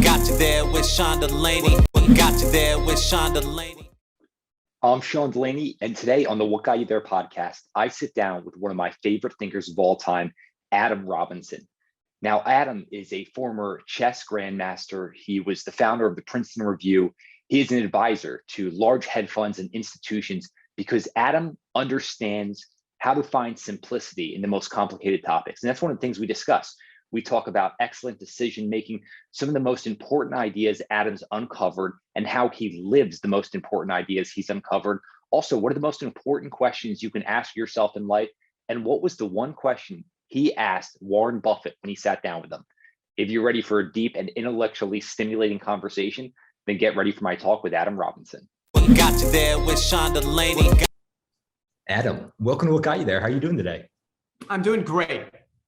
Got you there with DeLaney. Got you there with DeLaney. I'm DeLaney, and today on the What Got You There podcast, I sit down with one of my favorite thinkers of all time, Adam Robinson. Now, Adam is a former chess grandmaster. He was the founder of the Princeton Review. He is an advisor to large hedge funds and institutions because Adam understands how to find simplicity in the most complicated topics. And that's one of the things we discuss. We talk about excellent decision-making, some of the most important ideas Adam's uncovered, and how he lives the most important ideas he's uncovered. Also, what are the most important questions you can ask yourself in life? And what was the one question he asked Warren Buffett when he sat down with him? If you're ready for a deep and intellectually stimulating conversation, then get ready for my talk with Adam Robinson. Got you there with DeLaney. Adam, welcome to What Got You There. How are you doing today? I'm doing great.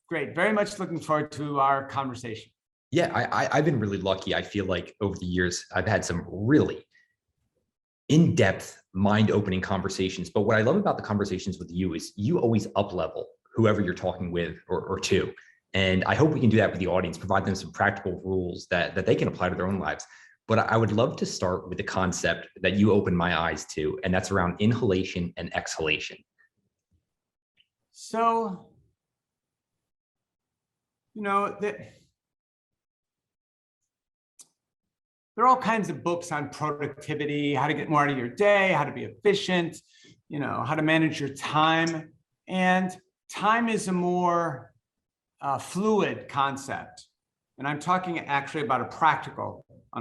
Great. Very much looking forward to our conversation. Yeah, I've been really lucky. I feel like over the years, I've had some really in-depth, mind-opening conversations. But what I love about the conversations with you is you always up-level whoever you're talking with or to. And I hope we can do that with the audience, provide them some practical rules that they can apply to their own lives. But I would love to start with the concept that you opened my eyes to, and that's around inhalation and exhalation. So, there are all kinds of books on productivity, how to get more out of your day, how to be efficient, how to manage your time. And time is a more fluid concept. And I'm talking actually about on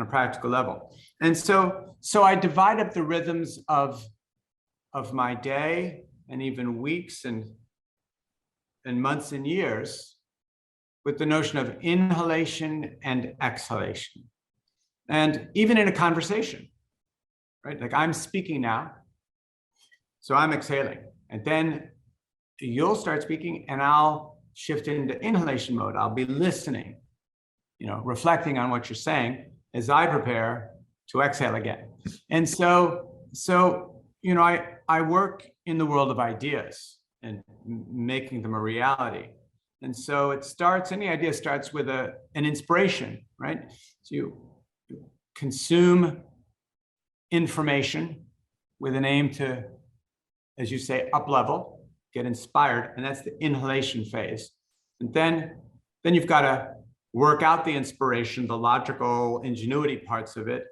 a practical level. And so I divide up the rhythms of my day and even weeks and months and years with the notion of inhalation and exhalation. And even in a conversation, right? Like I'm speaking now, so I'm exhaling. And then you'll start speaking and I'll shift into inhalation mode. I'll be listening, reflecting on what you're saying as I prepare to exhale again. And so I work in the world of ideas and making them a reality. And so any idea starts with an inspiration, right? So you consume information with an aim to, as you say, up-level, get inspired, and that's the inhalation phase. And then you've got to work out the inspiration, the logical ingenuity parts of it,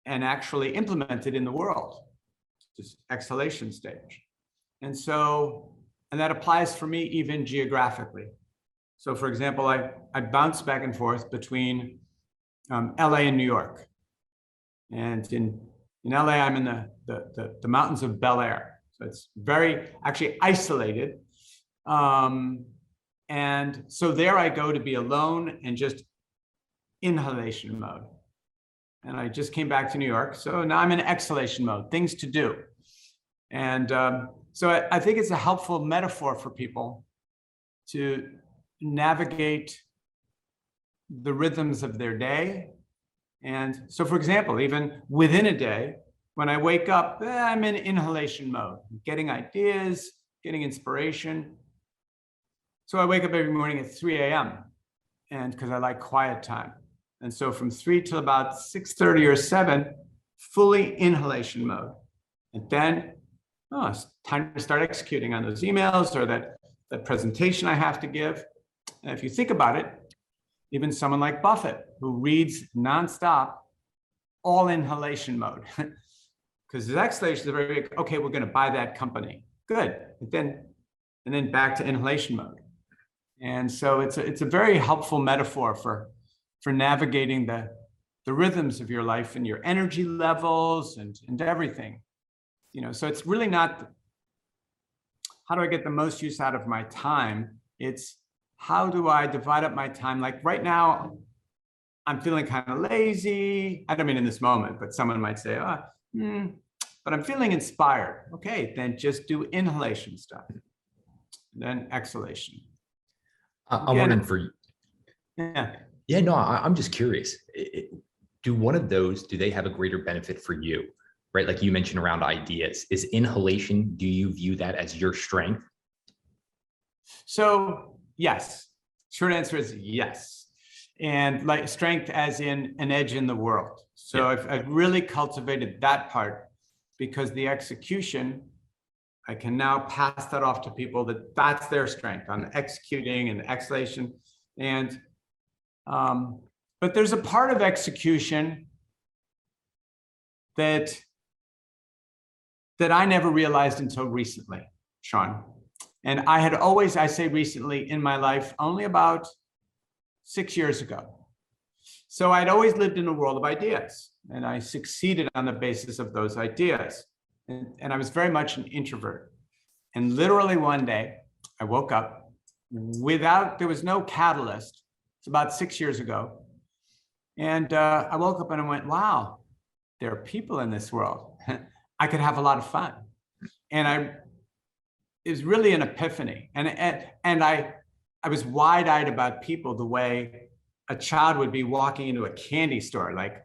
and actually implement it in the world, this exhalation stage. And that applies for me even geographically. So for example, I bounce back and forth between LA and New York. And in LA, I'm in the mountains of Bel Air. So it's very actually isolated. And so there I go to be alone and just inhalation mode. And I just came back to New York. So now I'm in exhalation mode, things to do. And so I think it's a helpful metaphor for people to navigate the rhythms of their day. And so, for example, even within a day, when I wake up, I'm in inhalation mode, getting ideas, getting inspiration. So I wake up every morning at 3 a.m. and because I like quiet time. And so from 3 till about 6:30 or 7, fully inhalation mode. And then, it's time to start executing on those emails or that presentation I have to give. And if you think about it, even someone like Buffett, who reads nonstop, all inhalation mode. Because his exhalation is very big, okay, we're going to buy that company. Good. And then back to inhalation mode. And so it's a very helpful metaphor for navigating the rhythms of your life and your energy levels and everything. So it's really not how do I get the most use out of my time? It's how do I divide up my time? Like right now, I'm feeling kind of lazy. I don't mean in this moment, but someone might say, but I'm feeling inspired. Okay, then just do inhalation stuff, then exhalation. I'm wondering for you. Yeah. Yeah, no, I'm just curious. Do they have a greater benefit for you? Right? Like you mentioned around ideas. Is inhalation, do you view that as your strength? So yes, short answer is yes. and like strength as in an edge in the world. So I've really cultivated that part, because the execution, I can now pass that off to people that's their strength on executing and exhalation. And, but there's a part of execution that I never realized until recently, Sean. And I had always, I say recently in my life, only about 6 years ago. So I'd always lived in a world of ideas, and I succeeded on the basis of those ideas. And I was very much an introvert. And literally one day I woke up there was no catalyst. It's about 6 years ago. And I woke up and I went, wow, there are people in this world. I could have a lot of fun. And it was really an epiphany. And I was wide-eyed about people the way a child would be walking into a candy store, like,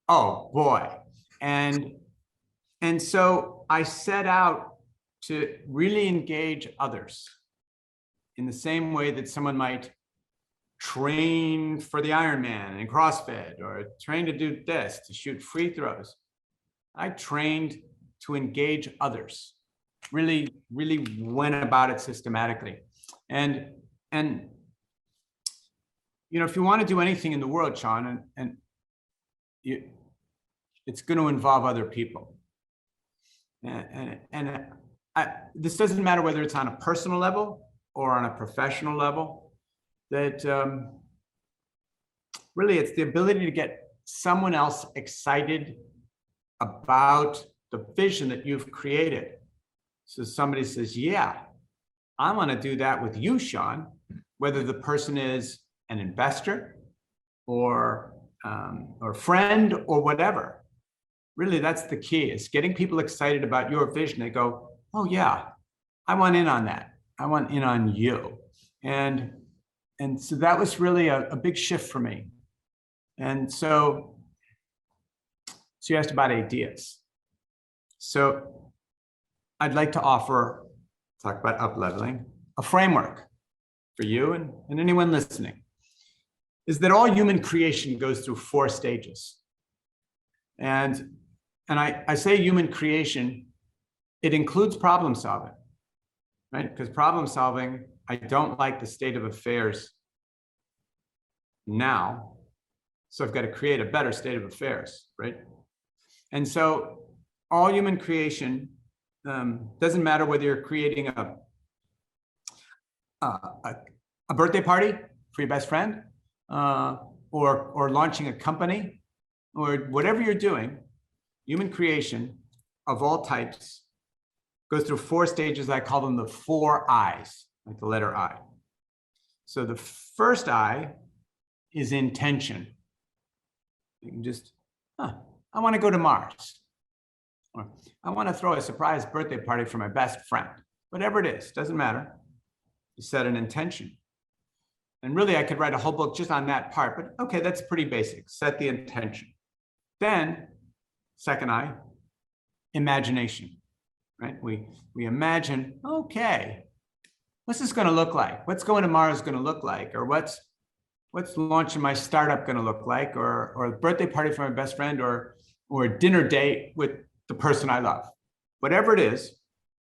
oh boy. And so I set out to really engage others in the same way that someone might train for the Ironman and CrossFit, or train to do this, to shoot free throws. I trained to engage others, really went about it systematically. And you know, if you want to do anything in the world, Sean, it's going to involve other people. This doesn't matter whether it's on a personal level or on a professional level, that really it's the ability to get someone else excited about the vision that you've created. So somebody says, yeah, I want to do that with you, Sean, whether the person is an investor or friend or whatever. Really, that's the key, is getting people excited about your vision. They go, oh yeah, I want in on that. I want in on you. And so that was really a big shift for me. And so you asked about ideas. So I'd like to talk about Upleveling, a framework for you and anyone listening, is that all human creation goes through 4 stages. And I say human creation, it includes problem solving, right? Because problem solving, I don't like the state of affairs now. So I've got to create a better state of affairs, right? And so all human creation, doesn't matter whether you're creating a birthday party for your best friend, or launching a company, or whatever you're doing, human creation of all types goes through 4 stages. I call them the 4 I's, like the letter I. So the first I is intention. You can just, I want to go to Mars. Or I want to throw a surprise birthday party for my best friend. Whatever it is, doesn't matter. You set an intention. And really, I could write a whole book just on that part, but okay, that's pretty basic. Set the intention. Then, second I, imagination, right? We imagine, okay, what's this going to look like? What's going to Mars going to look like? Or what's launching my startup going to look like? Or a birthday party for my best friend, or a dinner date with the person I love. Whatever it is,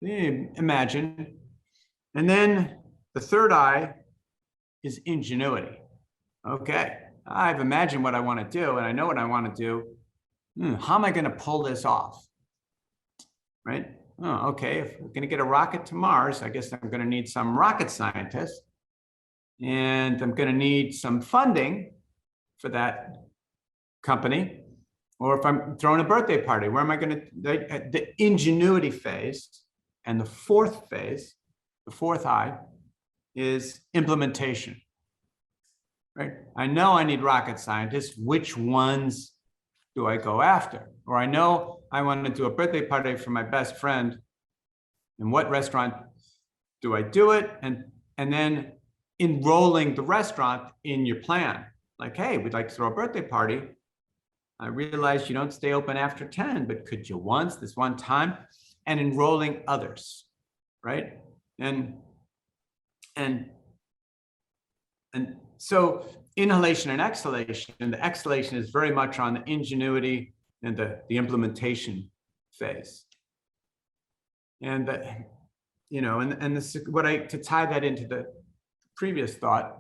imagine. And then the third I is ingenuity. Okay, I've imagined what I want to do, and I know what I want to do. How am I going to pull this off? Right? Oh, okay, if we're going to get a rocket to Mars, I guess I'm going to need some rocket scientists, and I'm going to need some funding for that company. Or if I'm throwing a birthday party, where am I going to, the ingenuity phase. And the fourth phase, the fourth I, is implementation, right? I know I need rocket scientists. Which ones do I go after? Or I know I want to do a birthday party for my best friend. In what restaurant do I do it? And then enrolling the restaurant in your plan. Like, hey, we'd like to throw a birthday party. I realize you don't stay open after 10, but could you this one time? And enrolling others, right? And so inhalation and exhalation, and the exhalation is very much on the ingenuity and the implementation phase. And you know, and this, to tie that into the previous thought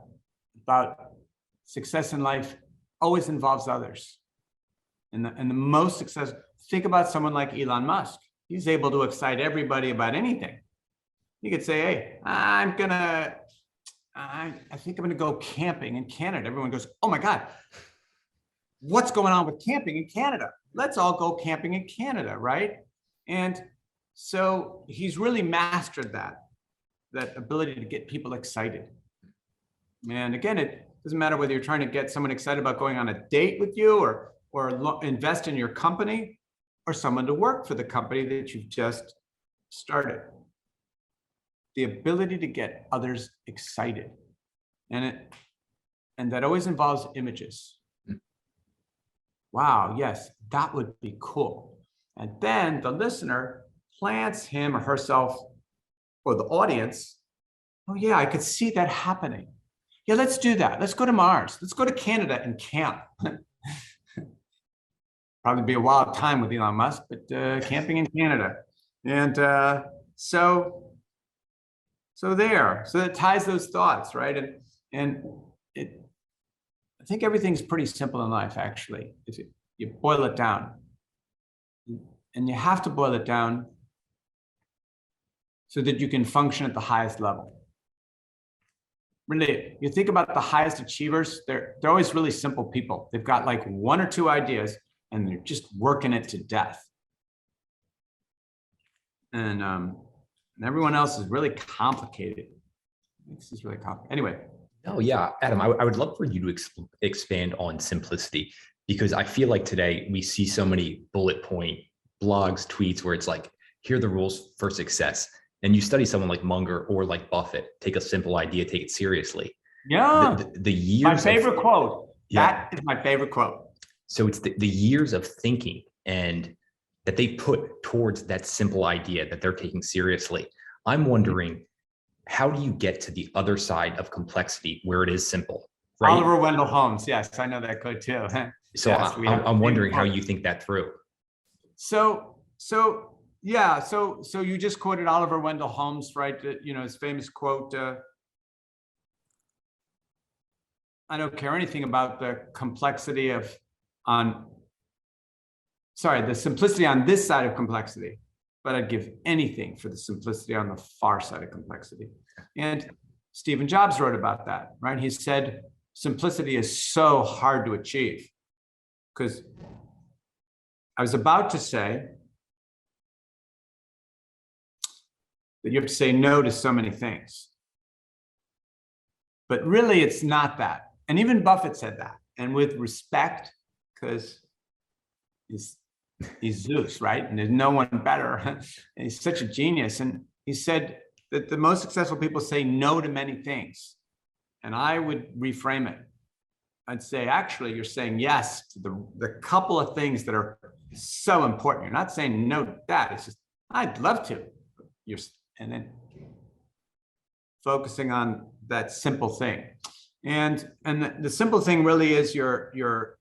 about success in life always involves others. And the most success, think about someone like Elon Musk. He's able to excite everybody about anything. You could say, hey, I think I'm gonna go camping in Canada. Everyone goes, oh my God, what's going on with camping in Canada? Let's all go camping in Canada, right? And so he's really mastered that ability to get people excited. And again, it doesn't matter whether you're trying to get someone excited about going on a date with you or invest in your company, or someone to work for the company that you've just started. The ability to get others excited. And that always involves images. Wow, yes, that would be cool. And then the listener plants him or herself, or the audience, oh yeah, I could see that happening. Yeah, let's do that. Let's go to Mars. Let's go to Canada and camp. Probably be a wild time with Elon Musk, but camping in Canada. And so that ties those thoughts, right? And I think everything's pretty simple in life, actually, if you boil it down. And you have to boil it down so that you can function at the highest level. Really, you think about the highest achievers, they're always really simple people. They've got like one or two ideas and they're just working it to death. And everyone else is really complicated. This is really complicated. Anyway. Oh yeah, Adam, I would love for you to expand on simplicity, because I feel like today we see so many bullet point blogs, tweets where it's like, here are the rules for success. And you study someone like Munger or like Buffett, take a simple idea, take it seriously. Yeah. The years. My favorite quote. Yeah. That is my favorite quote. So it's the years of thinking and that they put towards that simple idea that they're taking seriously. I'm wondering, how do you get to the other side of complexity where it is simple? Right? Oliver Wendell Holmes. Yes, I know that quote too. So yes, I'm wondering how you think that through. So you just quoted Oliver Wendell Holmes, right? You know, his famous quote, I don't care anything about the complexity the simplicity on this side of complexity, but I'd give anything for the simplicity on the far side of complexity. And Stephen Jobs wrote about that, right? He said, simplicity is so hard to achieve, because I was about to say that you have to say no to so many things. But really, it's not that. And even Buffett said that. And with respect, because he's Zeus, right? And there's no one better. And he's such a genius. And he said that the most successful people say no to many things. And I would reframe it. I'd say, actually, you're saying yes to the couple of things that are so important. You're not saying no to that. It's just, I'd love to. And then focusing on that simple thing. And the simple thing really is the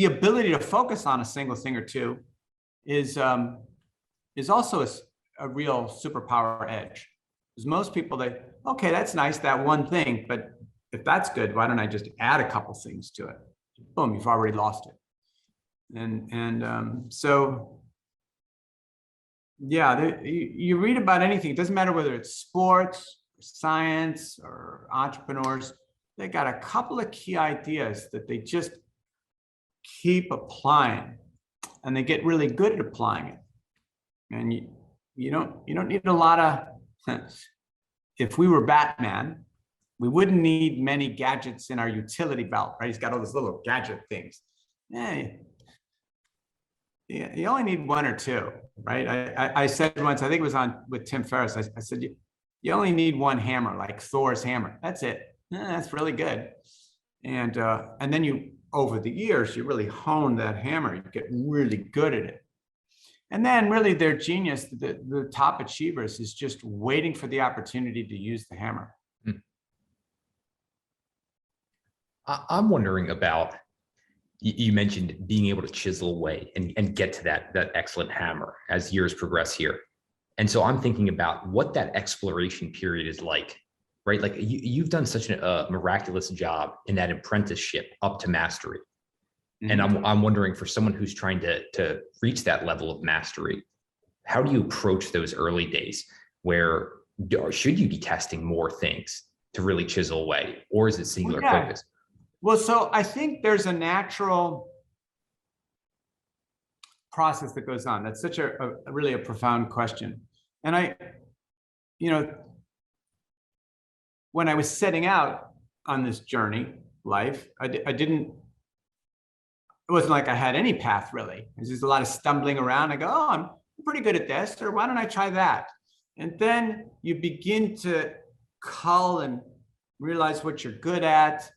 ability to focus on a single thing or two is also a real superpower edge. Because most people, okay, that's nice, that one thing, but if that's good, why don't I just add a couple things to it? Boom, you've already lost it. So yeah, you read about anything. It doesn't matter whether it's sports, science, or entrepreneurs. They got a couple of key ideas that they just keep applying, and they get really good at applying it. And you don't need a lot of. If we were Batman, we wouldn't need many gadgets in our utility belt, right? He's got all those little gadget things. You only need one or two, right? I said once, I think it was on with Tim Ferriss, I said, you only need one hammer, like Thor's hammer. That's it. That's really good. And then over the years, you really hone that hammer. You get really good at it. And then really their genius, the top achievers, is just waiting for the opportunity to use the hammer. I'm wondering about, you mentioned being able to chisel away and get to that excellent hammer as years progress here. And so I'm thinking about what that exploration period is like, right? Like you've done such a miraculous job in that apprenticeship up to mastery. And I'm wondering, for someone who's trying to reach that level of mastery, how do you approach those early days where should you be testing more things to really chisel away, or is it singular focus? Well, so I think there's a natural process that goes on. That's such a really a profound question. And when I was setting out on this journey, life, it wasn't like I had any path really. There's just a lot of stumbling around. I go, oh, I'm pretty good at this, or why don't I try that? And then you begin to cull and realize what you're good at,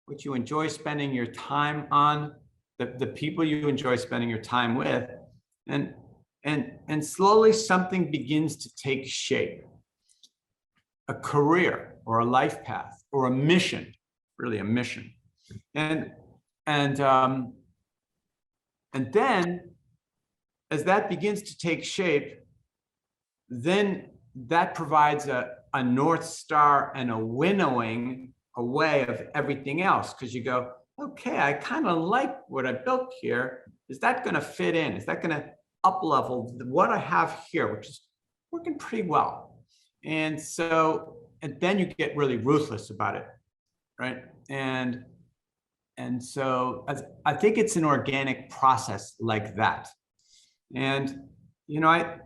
what you enjoy spending your time on, the people you enjoy spending your time with, and slowly something begins to take shape. A career or a life path or a mission, really a mission. And then as that begins to take shape, then that provides a North Star and a winnowing away of everything else. Because you go, okay, I kind of like what I built here. Is that going to fit in? Is that going to up level what I have here, which is working pretty well? And then you get really ruthless about it, right? And so I think it's an organic process like that. And, I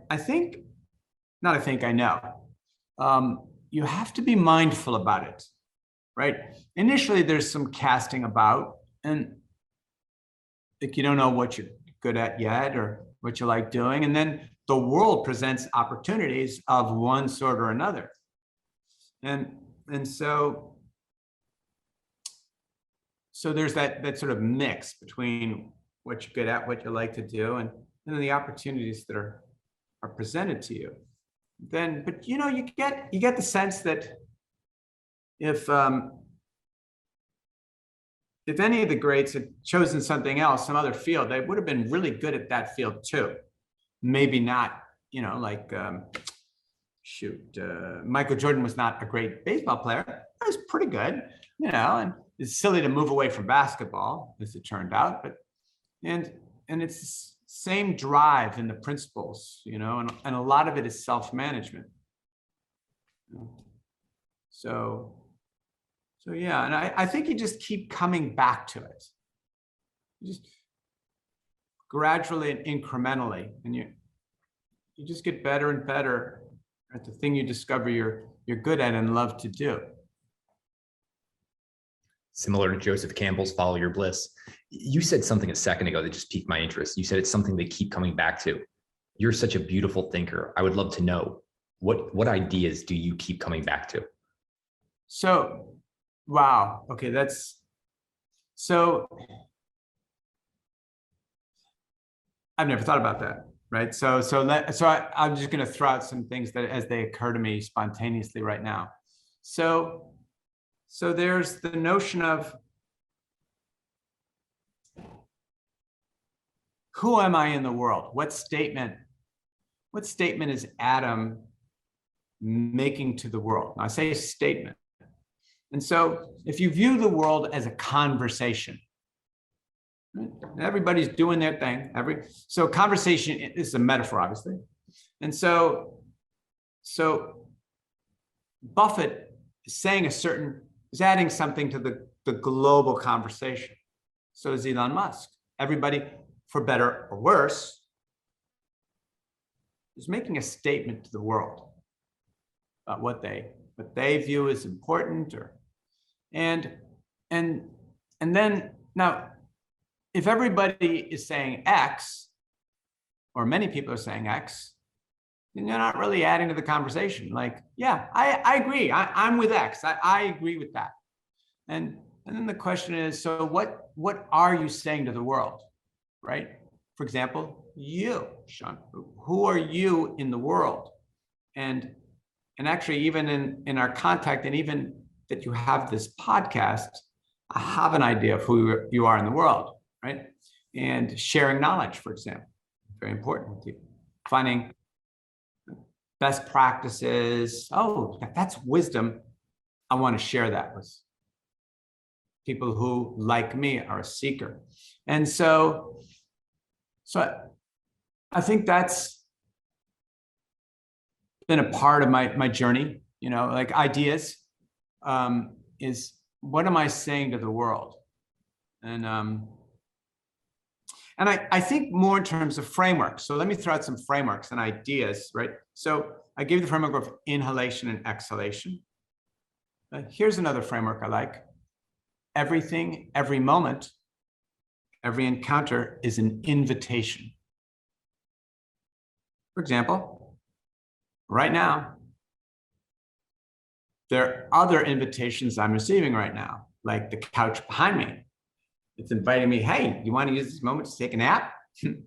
know, you have to be mindful about it, right? Initially, there's some casting about, and like you don't know what you're good at yet or what you like doing. And then the world presents opportunities of one sort or another. And so there's that sort of mix between what you're good at, what you like to do, and then the opportunities that are presented to you. But you get the sense that if any of the greats had chosen something else, some other field, they would have been really good at that field too. Maybe not, Michael Jordan was not a great baseball player. He was pretty good, and it's silly to move away from basketball, as it turned out, but and it's the same drive in the principles, and a lot of it is self-management. So yeah, and I think you just keep coming back to it. You just gradually and incrementally, and you just get better and better at the thing you discover you're good at and love to do. Similar to Joseph Campbell's Follow Your Bliss. You said something a second ago that just piqued my interest. You said it's something they keep coming back to. You're such a beautiful thinker. I would love to know what ideas do you keep coming back to? So, wow. Okay, so I've never thought about that, right? So I'm just going to throw out some things that as they occur to me spontaneously right now. So there's the notion of who am I in the world? What statement is Adam making to the world? Now I say statement. And so if you view the world as a conversation, right? Everybody's doing their thing. So conversation is a metaphor, obviously. And so Buffett is saying is adding something to the global conversation. So is Elon Musk. Everybody, for better or worse, is making a statement to the world about what they view as important, and then now, if everybody is saying X, or many people are saying X, then you're not really adding to the conversation. Like, yeah, I agree. I'm with X. I agree with that. And then the question is, so what are you saying to the world, right? For example, you, Sean, who are you in the world? And actually, even in our contact, and even that you have this podcast, have an idea of who you are in the world, right? And sharing knowledge, for example, very important with you. Finding best practices. Oh, that's wisdom. I want to share that with people who, like me, are a seeker. And so I think that's been a part of my journey, like ideas, is what am I saying to the world? And I think more in terms of frameworks. So let me throw out some frameworks and ideas, right? So I gave the framework of inhalation and exhalation. Here's another framework I like. Everything, every moment, every encounter is an invitation. For example, right now, there are other invitations I'm receiving right now, like the couch behind me. It's inviting me, hey, you want to use this moment to take a nap? And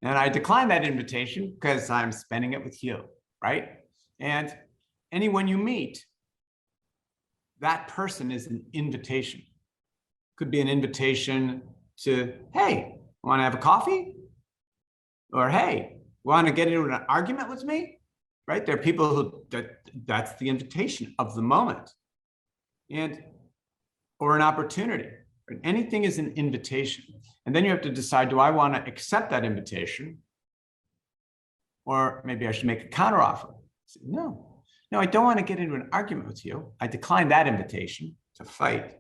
I decline that invitation because I'm spending it with you, right? And anyone you meet, that person is an invitation. Could be an invitation to, hey, want to have a coffee? Or hey, want to get into an argument with me? Right? There are people who, that's the invitation of the moment. Or an opportunity. Anything is an invitation. And then you have to decide, do I want to accept that invitation? Or maybe I should make a counteroffer. No, I don't want to get into an argument with you. I decline that invitation to fight.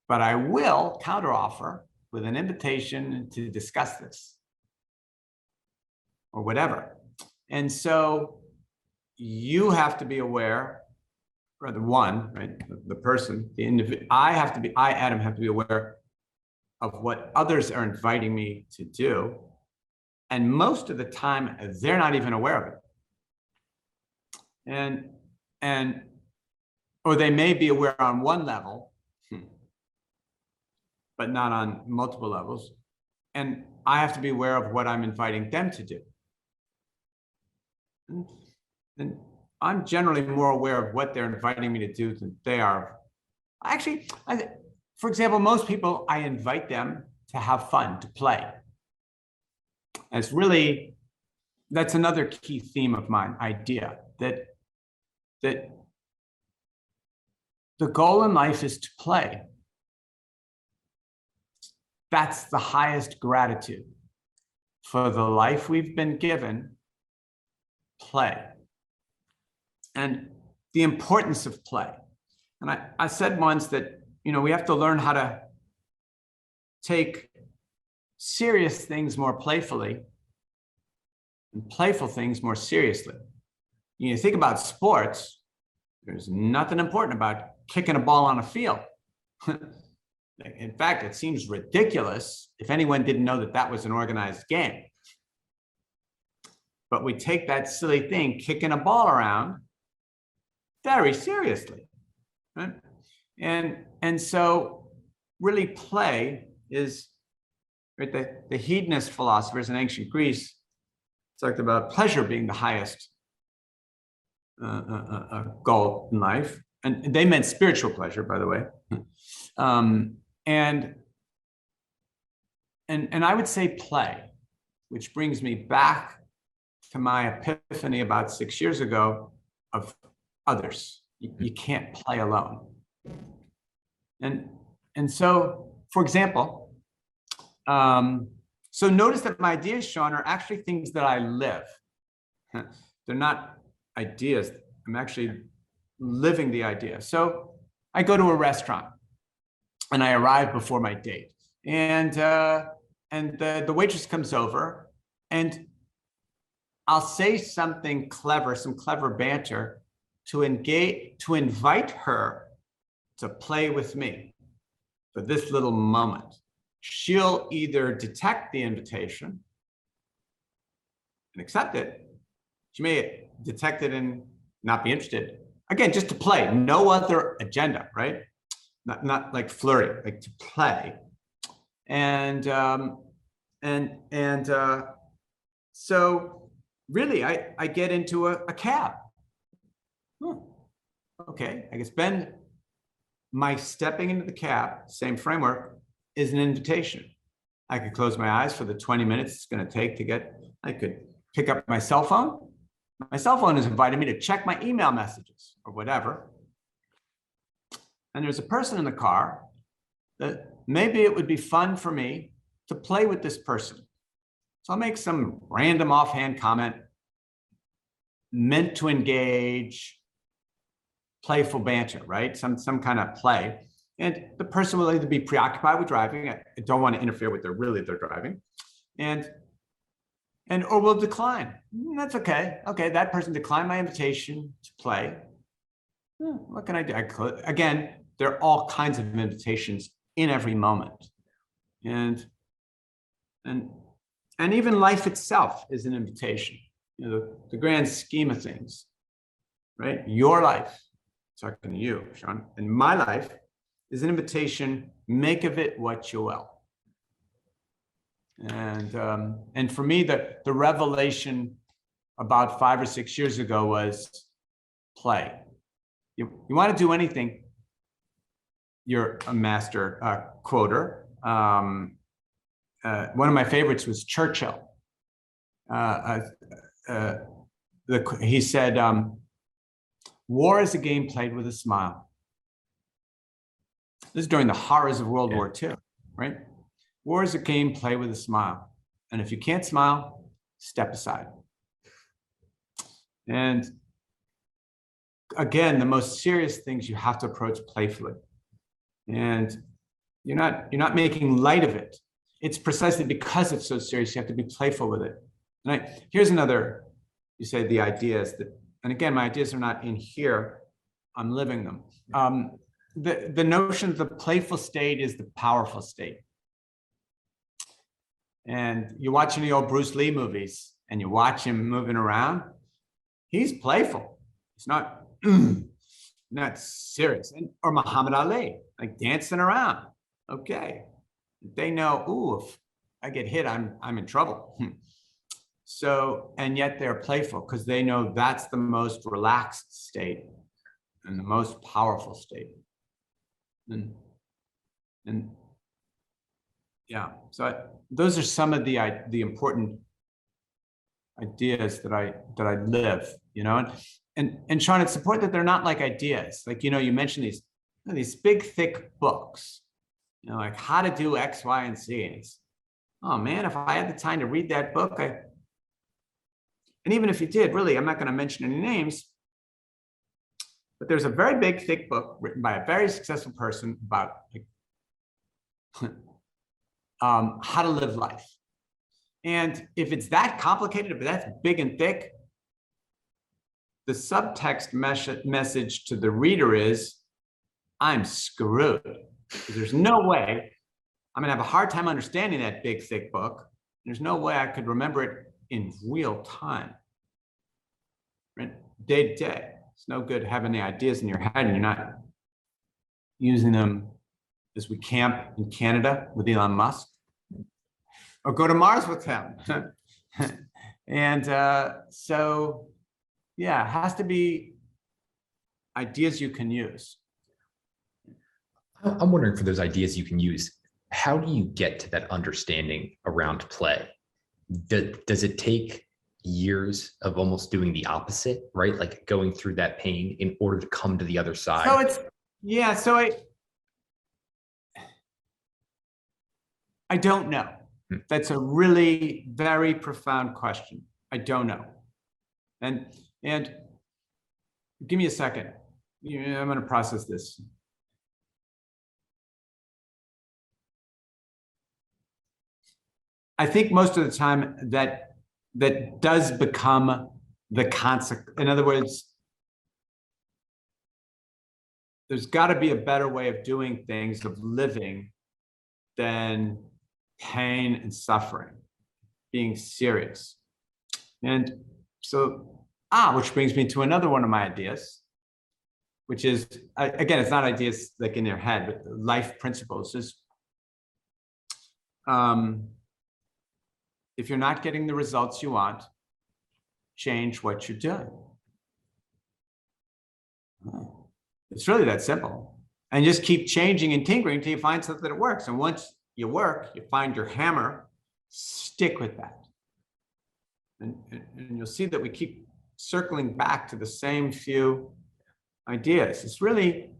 But I will counteroffer with an invitation to discuss this or whatever. And so you have to be aware, or the one, right, the person, the individual, Adam, have to be aware of what others are inviting me to do. And most of the time, they're not even aware of it. Or they may be aware on one level, but not on multiple levels. And I have to be aware of what I'm inviting them to do. And I'm generally more aware of what they're inviting me to do than they are. Actually, for example, most people, I invite them to have fun, to play. And it's really, that's another key theme of mine, idea, that the goal in life is to play. That's the highest gratitude for the life we've been given, play. And the importance of play. And I said once that, we have to learn how to take serious things more playfully and playful things more seriously. You think about sports, there's nothing important about kicking a ball on a field. In fact, it seems ridiculous if anyone didn't know that that was an organized game. But we take that silly thing, kicking a ball around, very seriously, right? And so really play is, right, the hedonist philosophers in ancient Greece talked about pleasure being the highest goal in life. And they meant spiritual pleasure, by the way. And I would say play, which brings me back to my epiphany about 6 years ago of others. You can't play alone. And so, for example, so notice that my ideas, Sean, are actually things that I live. They're not ideas. I'm actually living the idea. So I go to a restaurant and I arrive before my date, and the waitress comes over, and I'll say something clever, some clever banter to invite her to play with me for this little moment. She'll either detect the invitation and accept it. She may detect it and not be interested. Again, just to play, no other agenda, right? Not like flirting, like to play. And so really, I get into a cab. Okay, I guess Ben my stepping into the cab, same framework, is an invitation. I could close my eyes for the 20 minutes it's going to take to get, I could pick up my cell phone. My cell phone has invited me to check my email messages or whatever. And there's a person in the car that maybe it would be fun for me to play with this person. So I'll make some random offhand comment meant to engage playful banter, right? Some kind of play. And the person will either be preoccupied with driving. I don't want to interfere with their driving. Or will decline. That's okay. Okay, that person declined my invitation to play. What can I do? Again, there are all kinds of invitations in every moment. And even life itself is an invitation. You know, the grand scheme of things, right? Your life, talking to you, Sean, and my life is an invitation. Make of it what you will. And for me, the revelation about 5 or 6 years ago was play. You want to do anything, you're a master quoter. One of my favorites was Churchill. He said, war is a game played with a smile. This is during the horrors of World War II, right? War is a game played with a smile. And if you can't smile, step aside. And again, the most serious things you have to approach playfully. And you're not making light of it. It's precisely because it's so serious, you have to be playful with it. And here's another, you say the ideas that, and again, my ideas are not in here, I'm living them. The notion of the playful state is the powerful state. And you're watching the old Bruce Lee movies and you watch him moving around, he's playful. It's not, not serious. Or Muhammad Ali, like dancing around. Okay. They know, ooh, if I get hit, I'm in trouble. So, and yet they're playful because they know that's the most relaxed state and the most powerful state. And yeah, so those are some of the important ideas that I live, you know, and Sean, it's important that they're not like ideas. Like, you know, you mentioned these big, thick books, you know, like how to do X, Y, and Z. And it's, oh man, if I had the time to read that book, and even if you did, really, I'm not going to mention any names, but there's a very big, thick book written by a very successful person about like, how to live life. And if it's that complicated, if that's big and thick, the subtext message to the reader is, I'm screwed. There's no way I'm going to have a hard time understanding that big, thick book. There's no way I could remember it in real time, right? Day to day. It's no good having the ideas in your head and you're not using them as we camp in Canada with Elon Musk, or go to Mars with him. And so, yeah, it has to be ideas you can use. I'm wondering, for those ideas you can use, how do you get to that understanding around play? Does it take years of almost doing the opposite, right? Like going through that pain in order to come to the other side? So it's, yeah, so I don't know. That's a really very profound question. I don't know. And give me a second. I'm going to process this. I think most of the time that does become the consequence. In other words, there's got to be a better way of doing things, of living, than pain and suffering, being serious. And so, which brings me to another one of my ideas, which is, again, it's not ideas like in your head, but life principles is, if you're not getting the results you want, change what you're doing. It's really that simple. and just keep changing and tinkering until you find something that works. And once you find your hammer, stick with that. And you'll see that we keep circling back to the same few ideas. It's really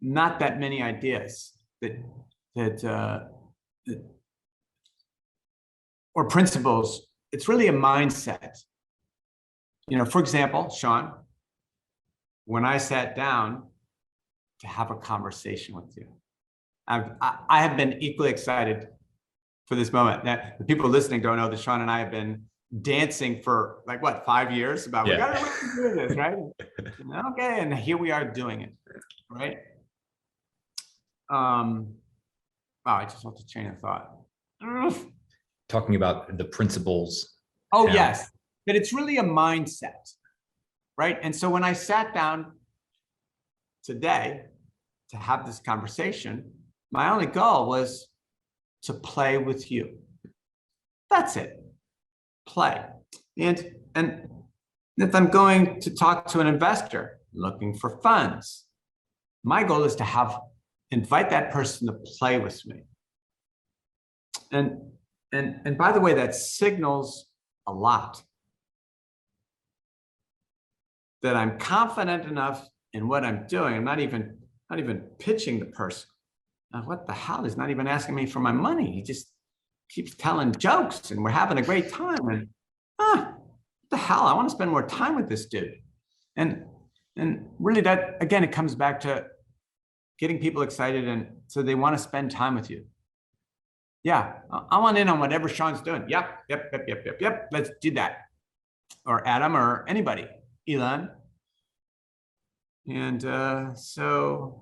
not that many ideas or principles. It's really a mindset. For example, Sean, when I sat down to have a conversation with you, I have been equally excited for this moment. Now, the people listening don't know that Sean and I have been dancing for 5 years about, we gotta do this, right? Okay, and here we are doing it, right? Wow, I just lost a chain of thought. Talking about the principles. Oh, yes, but it's really a mindset, right? And so when I sat down today to have this conversation, my only goal was to play with you. That's it, play. And if I'm going to talk to an investor looking for funds, my goal is to invite that person to play with me. And by the way, that signals a lot. That I'm confident enough in what I'm doing. I'm not even pitching the person. Now, what the hell? He's not even asking me for my money. He just keeps telling jokes and we're having a great time. And what the hell? I want to spend more time with this dude. And really that, again, it comes back to getting people excited and so they want to spend time with you. Yeah, I want in on whatever Sean's doing. Yep. Let's do that. Or Adam or anybody, Elon. And so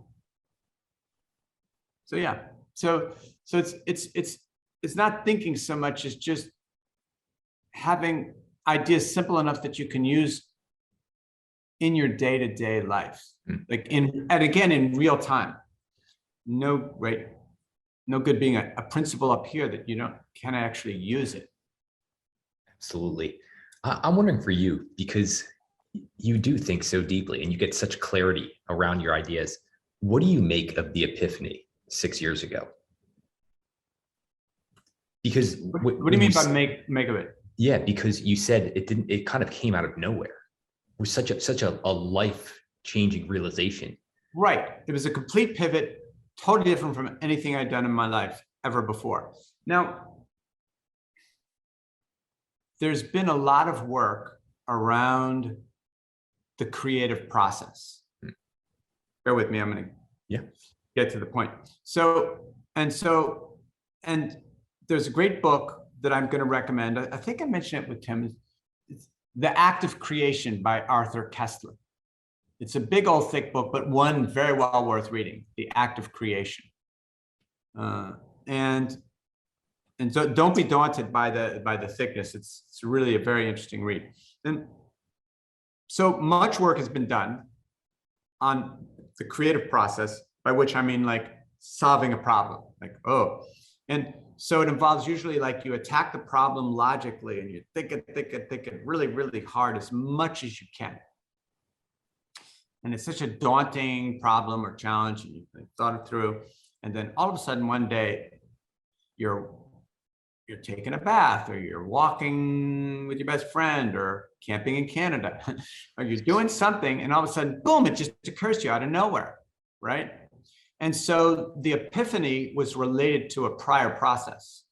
yeah. So it's not thinking so much as just having ideas simple enough that you can use in your day-to-day life, and again in real time. No good being a principle up here that you can actually use it. Absolutely. I'm wondering for you, because you do think so deeply and you get such clarity around your ideas. What do you make of the Epiphany 6 years ago? Because what do you mean by make of it? Yeah, because you said it kind of came out of nowhere. It was such a life-changing realization. Right. It was a complete pivot, totally different from anything I'd done in my life ever before. Now, there's been a lot of work around the creative process. Bear with me, I'm going to get to the point. And there's a great book that I'm going to recommend. I think I mentioned it with Tim. It's The Act of Creation by Arthur Koestler. It's a big old thick book, but one very well worth reading, The Act of Creation. And so don't be daunted by the thickness. It's really a very interesting read. And so much work has been done on the creative process, by which I mean solving a problem, and so it involves usually you attack the problem logically and you think it really, really hard as much as you can. And it's such a daunting problem or challenge, and you've thought it through. And then all of a sudden one day you're taking a bath, or you're walking with your best friend, or camping in Canada, or you're doing something, and all of a sudden, boom, it just occurs to you out of nowhere, right? And so the epiphany was related to a prior process,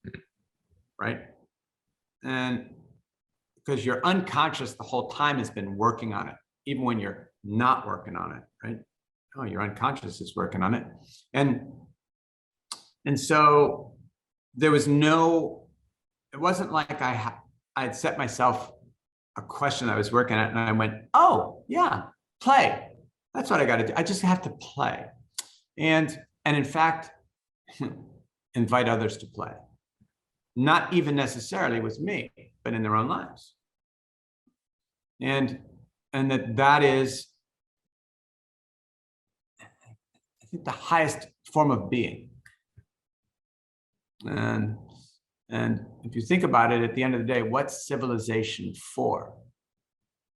right? And because your unconscious the whole time has been working on it, even when you're not working on it, right? Oh, your unconscious is working on it. And so there was it wasn't like I had set myself a question I was working at and I went, oh yeah, play. That's what I got to do. I just have to play. And in fact, invite others to play. Not even necessarily with me, but in their own lives. And that is, I think, the highest form of being. And if you think about it, at the end of the day, what's civilization for?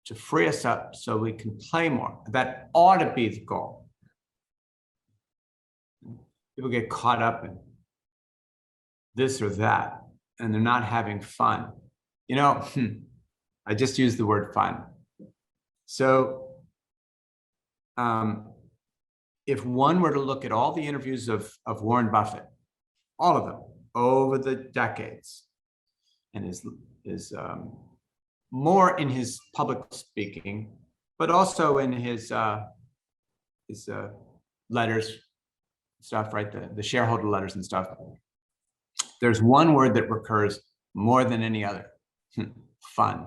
To free us up so we can play more. That ought to be the goal. People get caught up in this or that, and they're not having fun. You know, I just used the word fun. So if one were to look at all the interviews of Warren Buffett, all of them over the decades, and is more in his public speaking, but also in his letters, stuff, right? The shareholder letters and stuff. There's one word that recurs more than any other: fun.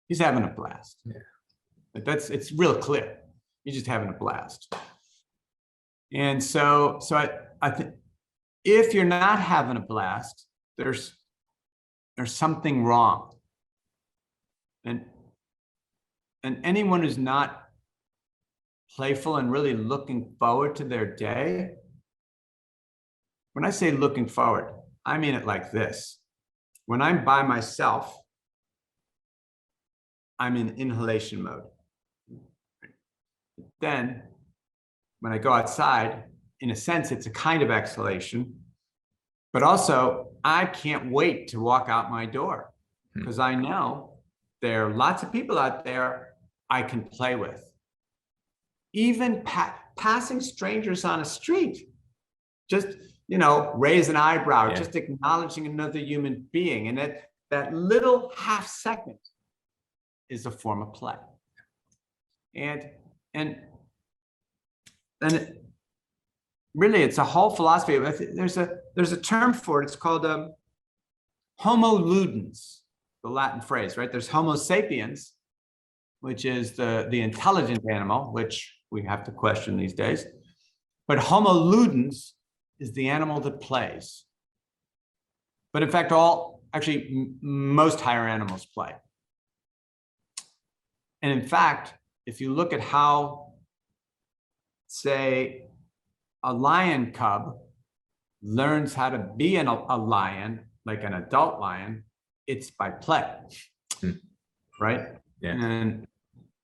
He's having a blast. Yeah. But it's real clear. He's just having a blast. And so I think if you're not having a blast, there's something wrong. And anyone who's not playful and really looking forward to their day, when I say looking forward, I mean it like this. When I'm by myself, I'm in inhalation mode. Then when I go outside, in a sense, it's a kind of exhalation, but also I can't wait to walk out my door because I know there are lots of people out there I can play with. Even passing strangers on a street, just, raise an eyebrow, just acknowledging another human being. And that little half second is a form of play. And really, it's a whole philosophy. There's a term for it. It's called homo ludens, the Latin phrase, right? There's Homo sapiens, which is the intelligent animal, which we have to question these days. But Homo ludens is the animal that plays. But in fact, most higher animals play. And in fact, if you look at how, say, a lion cub learns how to be a lion, like an adult lion, it's by play, right? Yeah. And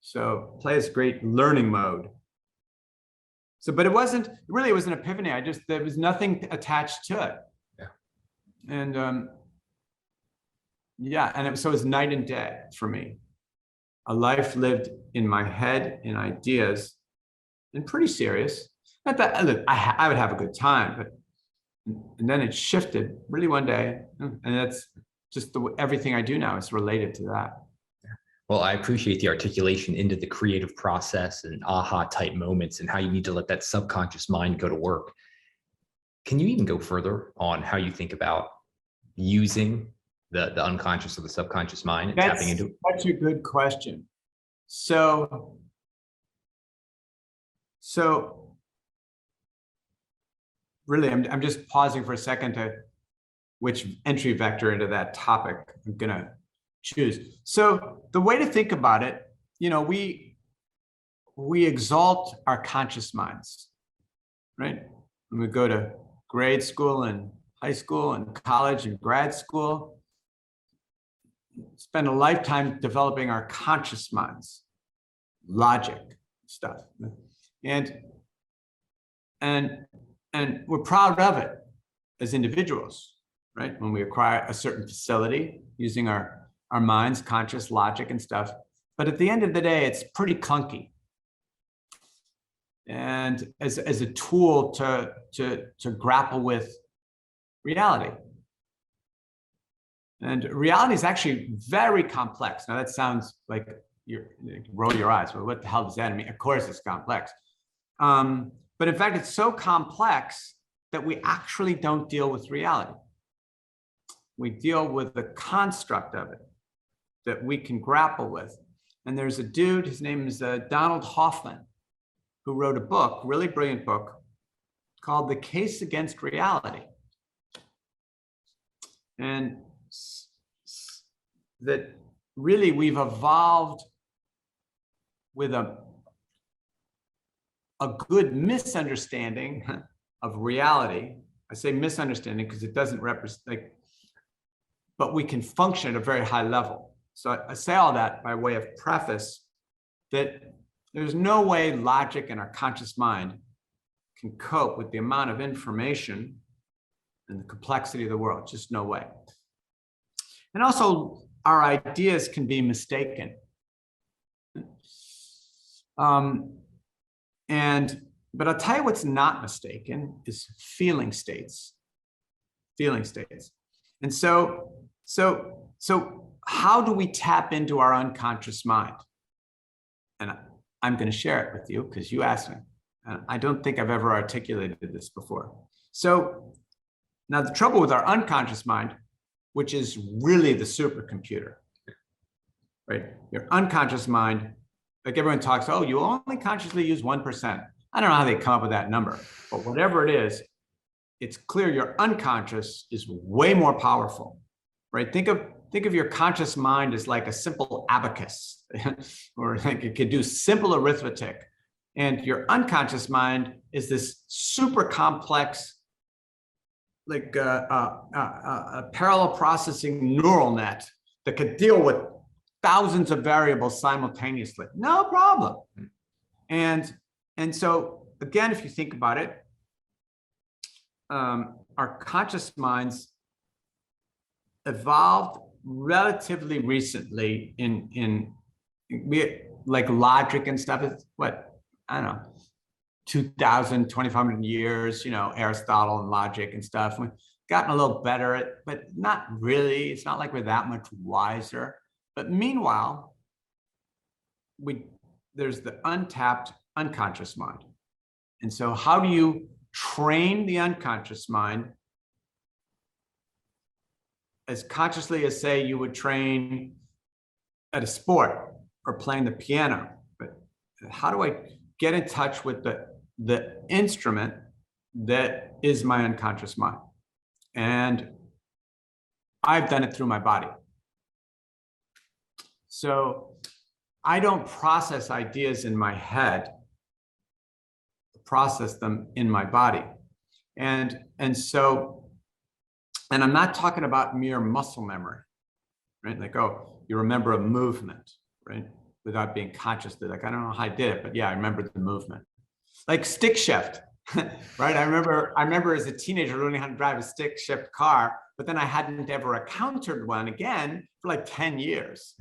so play is great learning mode. So, but it was an epiphany. There was nothing attached to it. Yeah. And so it was night and day for me. A life lived in my head, in ideas, and pretty serious. Not that, look, I would have a good time, and then it shifted really one day, and that's just everything I do now is related to that. Well, I appreciate the articulation into the creative process and aha type moments and how you need to let that subconscious mind go to work. Can you even go further on how you think about using the unconscious or the subconscious mind and tapping into it? That's a good question. So really, I'm just pausing for a second to which entry vector into that topic I'm gonna choose. So the way to think about it, we exalt our conscious minds, right? When we go to grade school and high school and college and grad school, spend a lifetime developing our conscious minds, logic stuff, and we're proud of it as individuals, right? When we acquire a certain facility using our minds, conscious logic and stuff. But at the end of the day, it's pretty clunky. And as a tool to grapple with reality. And reality is actually very complex. Now that sounds like you roll your eyes. Well, what the hell does that mean? Of course it's complex. But in fact, it's so complex that we actually don't deal with reality. We deal with the construct of it that we can grapple with. And there's a dude, his name is Donald Hoffman, who wrote a book, really brilliant book, called The Case Against Reality. And that really we've evolved with a good misunderstanding of reality. I say misunderstanding because it doesn't represent, but we can function at a very high level. So I say all that by way of preface that there's no way logic in our conscious mind can cope with the amount of information and the complexity of the world. Just no way. And also, our ideas can be mistaken. But I'll tell you what's not mistaken is feeling states. Feeling states. And so how do we tap into our unconscious mind? And I'm going to share it with you because you asked me. I don't think I've ever articulated this before. So now the trouble with our unconscious mind, which is really the supercomputer, right? Your unconscious mind, like everyone talks, oh, you only consciously use 1%. I don't know how they come up with that number, but whatever it is, it's clear your unconscious is way more powerful, right? Think of your conscious mind as like a simple abacus, or like it could do simple arithmetic. And your unconscious mind is this super complex, like a parallel processing neural net that could deal with thousands of variables simultaneously. No problem. And so, again, if you think about it, our conscious minds evolved relatively recently in like logic and stuff. It's what, I don't know, 2,000, 2,500 years, Aristotle and logic and stuff. We've gotten a little better at, but not really. It's not like we're that much wiser. But meanwhile, there's the untapped unconscious mind. And so how do you train the unconscious mind as consciously as, say, you would train at a sport or playing the piano? But how do I get in touch with the instrument that is my unconscious mind? And I've done it through my body. So I don't process ideas in my head, process them in my body. And I'm not talking about mere muscle memory, right? Like, oh, you remember a movement, right? Without being conscious that, like, I don't know how I did it, but yeah, I remember the movement. Like stick shift, right? I remember as a teenager learning how to drive a stick shift car, but then I hadn't ever encountered one again for like 10 years.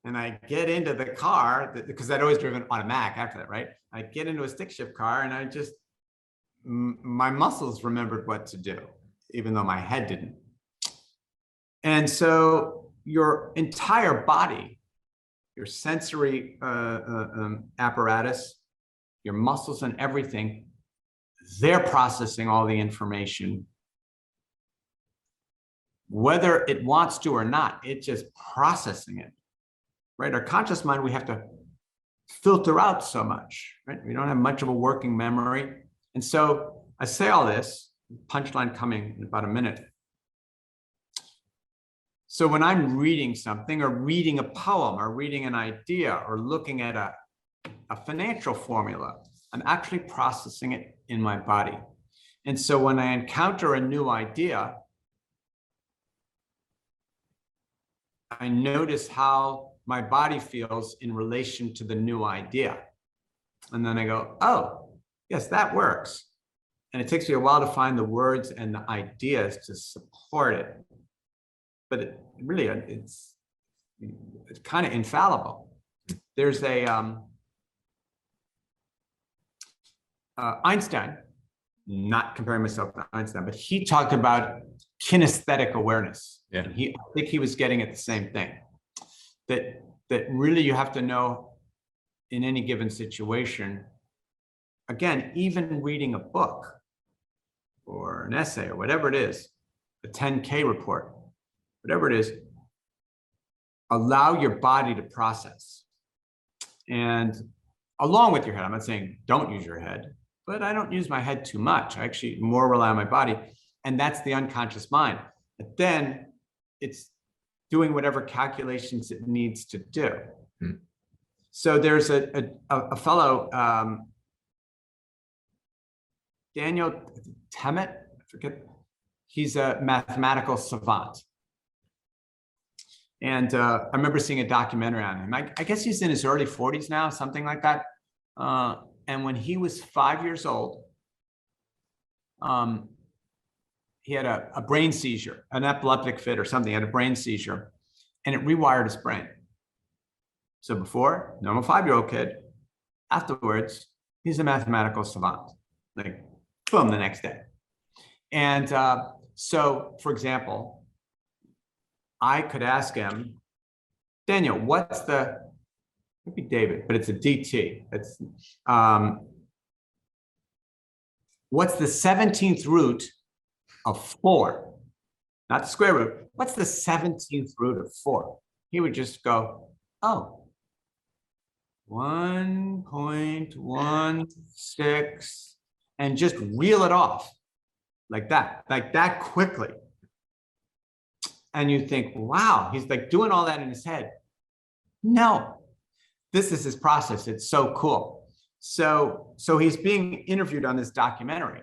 And I get into the car, because I'd always driven automatic after that, right? I get into a stick shift car and my muscles remembered what to do, even though my head didn't. And so your entire body, your sensory apparatus, your muscles and everything, they're processing all the information. Whether it wants to or not, it's just processing it. Right? Our conscious mind, we have to filter out so much, right? We don't have much of a working memory. And so I say all this, punchline coming in about a minute. So when I'm reading something or reading a poem or reading an idea or looking at a financial formula, I'm actually processing it in my body. And so when I encounter a new idea, I notice how my body feels in relation to the new idea. And then I go, oh, yes, that works. And it takes me a while to find the words and the ideas to support it. But it's kind of infallible. There's Einstein, not comparing myself to Einstein, but he talked about kinesthetic awareness. Yeah. And I think he was getting at the same thing. That really you have to know in any given situation, again, even reading a book or an essay or whatever it is, a 10K report, whatever it is, allow your body to process. And along with your head, I'm not saying don't use your head, but I don't use my head too much. I actually more rely on my body. And that's the unconscious mind. But then it's doing whatever calculations it needs to do. So there's a fellow, Daniel Temmet, I forget, he's a mathematical savant. And I remember seeing a documentary on him. I guess he's in his early 40s now, something like that. And when he was 5 years old, he had a brain seizure, an epileptic fit or something, he had a brain seizure, and it rewired his brain. So before, normal 5-year-old kid, afterwards, he's a mathematical savant, like boom, the next day. And so, for example, I could ask him, Daniel, what's the, could be David, but it's a DT. It's what's the 17th root of 4? Not the square root. What's the 17th root of 4? He would just go, oh, 1.16, and just reel it off like that quickly. And you think, wow, he's like doing all that in his head. No, this is his process. It's so cool. So he's being interviewed on this documentary.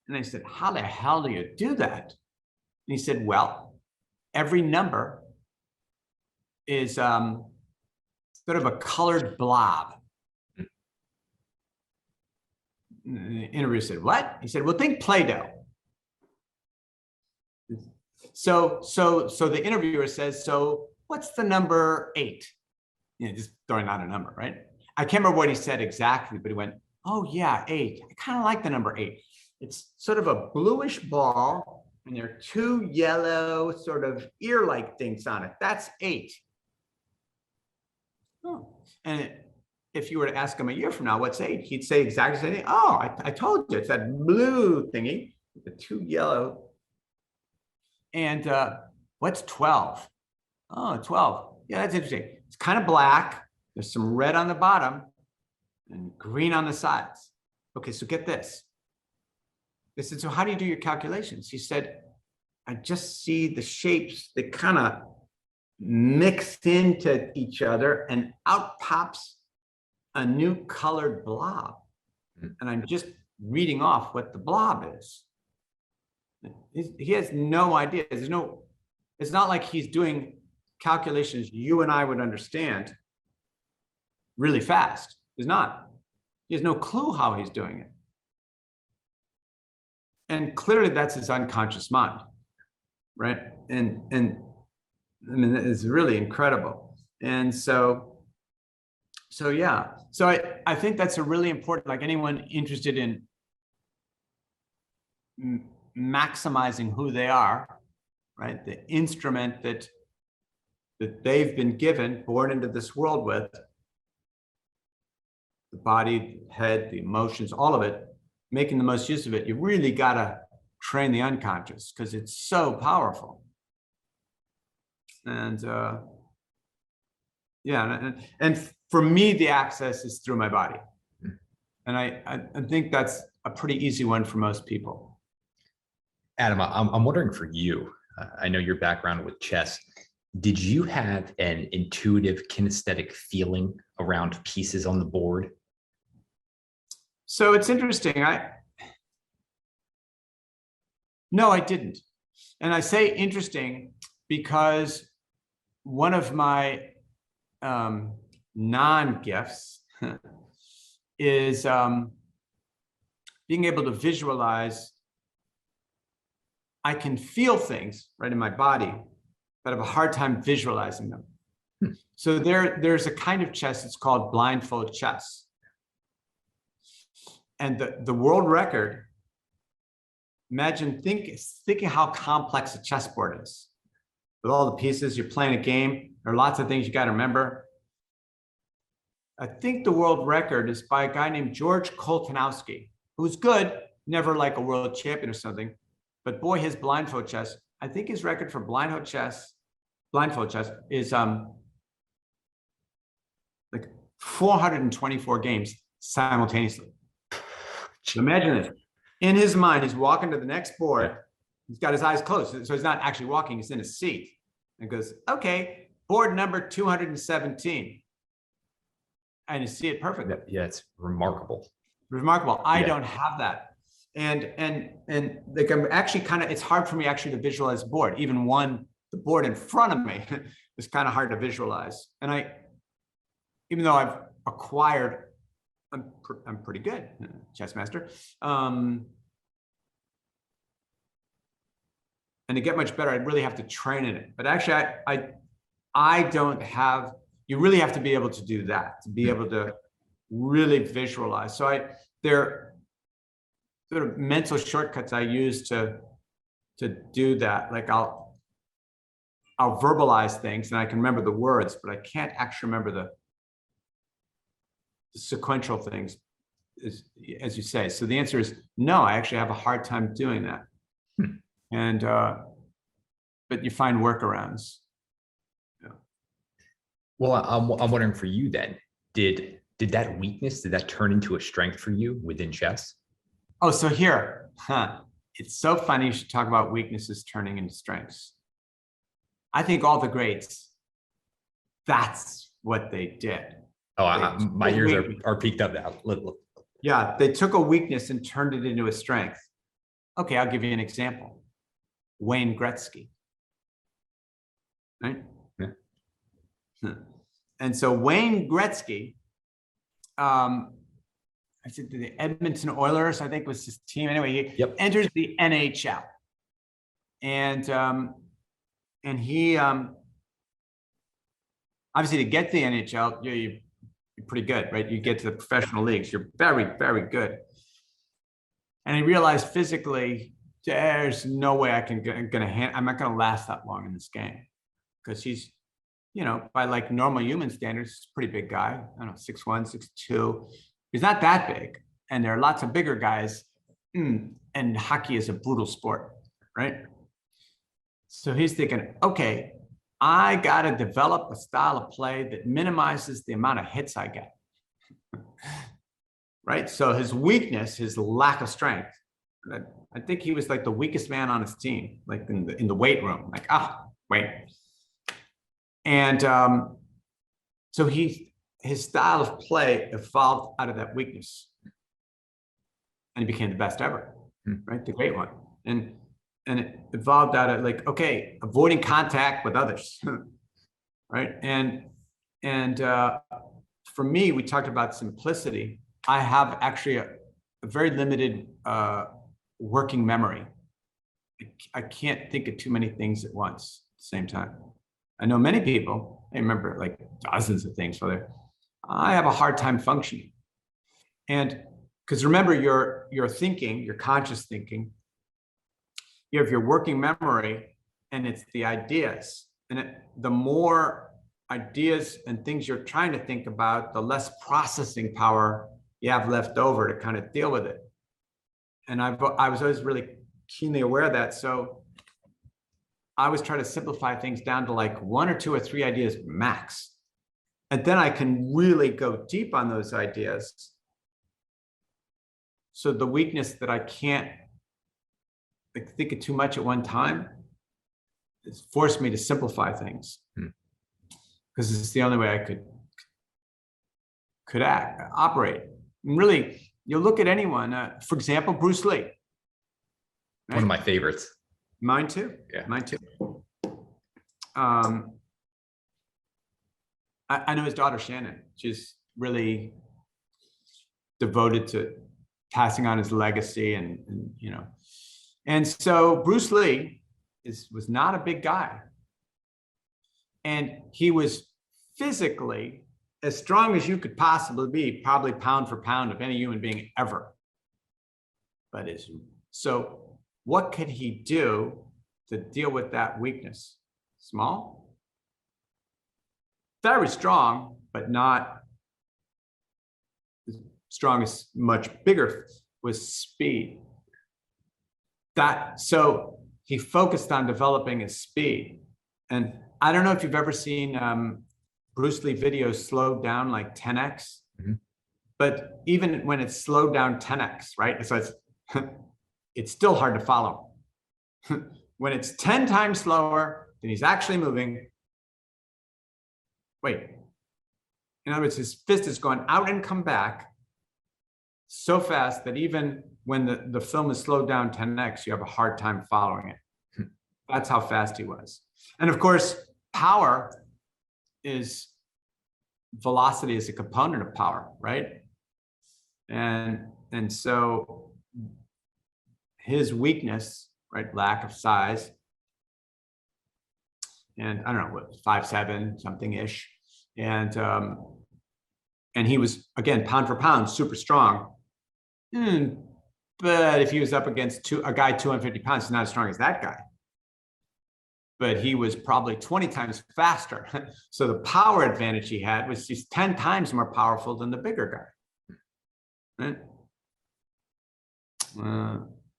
And I said, how the hell do you do that? And he said, well, every number is sort of a colored blob. And the interviewer said, what? He said, well, think Play-Doh. So the interviewer says, so what's the number 8? You know, just throwing out a number, right? I can't remember what he said exactly, but he went, oh yeah, 8. I kind of like the number 8. It's sort of a bluish ball, and there are 2 yellow sort of ear-like things on it. That's 8. Oh, and if you were to ask him a year from now, what's 8? He'd say exactly the same thing. Oh, I told you, it's that blue thingy, the 2 yellow. And what's 12? Oh, 12. Yeah, that's interesting. It's kind of black. There's some red on the bottom and green on the sides. Okay, so get this. They said, so how do you do your calculations? He said, I just see the shapes that kind of mix into each other, and out pops a new colored blob. And I'm just reading off what the blob is. He has no idea. It's not like he's doing calculations you and I would understand really fast. He's not. He has no clue how he's doing it. And clearly that's his unconscious mind, right? And I mean, it's really incredible. And so yeah. So I think that's a really important, like anyone interested in maximizing who they are, right? The instrument that they've been given, born into this world with, the body, the head, the emotions, all of it, making the most use of it. You really got to train the unconscious because it's so powerful. And yeah, and for me, the access is through my body. And I think that's a pretty easy one for most people. Adam, I'm wondering for you, I know your background with chess. Did you have an intuitive kinesthetic feeling around pieces on the board? So it's interesting. No, I didn't. And I say interesting because one of my non-gifts is being able to visualize. I can feel things right in my body, but I have a hard time visualizing them. So there's a kind of chess, it's called Blindfold Chess. And the world record, imagine thinking how complex a chessboard is. With all the pieces, you're playing a game, there are lots of things you got to remember. I think the world record is by a guy named George Koltanowski, who's good, never like a world champion or something. But boy, his blindfold chess, I think his record for blindfold chess is like 424 games simultaneously. So imagine this. In his mind, he's walking to the next board. He's got his eyes closed. So he's not actually walking, he's in a seat. And goes, okay, board number 217. And you see it perfectly. Yeah, it's remarkable. Remarkable. I don't have that. And like I'm actually it's hard for me actually to visualize the board. Even the board in front of me is kind of hard to visualize. And even though I've acquired I'm pretty good, chess master. And to get much better, I really have to train in it. But actually, I don't have. You really have to be able to do that, to be able to really visualize. So there are sort of mental shortcuts I use to do that. Like I'll verbalize things and I can remember the words, but I can't actually remember the sequential things, as you say. So the answer is no, I actually have a hard time doing that. And but you find workarounds. Yeah. Well, I'm wondering for you then, did that weakness, did that turn into a strength for you within chess? Oh, so here, it's so funny you should talk about weaknesses turning into strengths. I think all the greats, that's what they did. Oh, my ears are peaked up now. Look. Yeah, they took a weakness and turned it into a strength. Okay, I'll give you an example. Wayne Gretzky, right? Yeah. And so Wayne Gretzky, I said the Edmonton Oilers, I think was his team. Anyway, he enters the NHL, and he obviously to get to the NHL, you're pretty good, right? You get to the professional leagues, you're very, very good. And he realized physically, there's no way I'm not gonna last that long in this game, because he's, by like normal human standards, he's a pretty big guy. I don't know, 6'1", 6'2". He's not that big, and there are lots of bigger guys. And hockey is a brutal sport, right? So he's thinking, okay, I got to develop a style of play that minimizes the amount of hits I get, right? So his weakness, his lack of strength, I think he was like the weakest man on his team, like in the weight room, like, wait. And so his style of play evolved out of that weakness, and he became the best ever, right? The great one. And it evolved out of like, okay, avoiding contact with others, right? And for me, we talked about simplicity. I have actually a very limited working memory. I can't think of too many things at once at the same time. I know many people, they remember like dozens of things. I have a hard time functioning. And because remember, your thinking, your conscious thinking, you have your working memory, and it's the ideas. And the more ideas and things you're trying to think about, the less processing power you have left over to kind of deal with it. And I was always really keenly aware of that. So I was trying to simplify things down to like 1 or 2 or 3 ideas max. And then I can really go deep on those ideas. So the weakness that I can't think of too much at one time has forced me to simplify things, because it's the only way I could operate. And really, you look at anyone, for example, Bruce Lee. Right? One of my favorites. Mine too. Yeah. Mine too. I know his daughter, Shannon. She's really devoted to passing on his legacy, and And so Bruce Lee was not a big guy. And he was physically as strong as you could possibly be, probably pound for pound of any human being ever. So what could he do to deal with that weakness? Small? Very strong, but not as strong as much bigger, was speed. So he focused on developing his speed. And I don't know if you've ever seen Bruce Lee videos slowed down like 10x, but even when it's slowed down 10x, right? So it's still hard to follow. When it's 10 times slower than he's actually moving, wait. In other words, his fist is going out and come back so fast that even when the film is slowed down 10x, you have a hard time following it. That's how fast he was. And of course, velocity is a component of power, right? And so his weakness, right, lack of size, and I don't know what, 5'7", something ish, and he was, again, pound for pound, super strong. But if he was up against a guy 250 pounds, he's not as strong as that guy. But he was probably 20 times faster. So the power advantage he had was he's 10 times more powerful than the bigger guy. Right?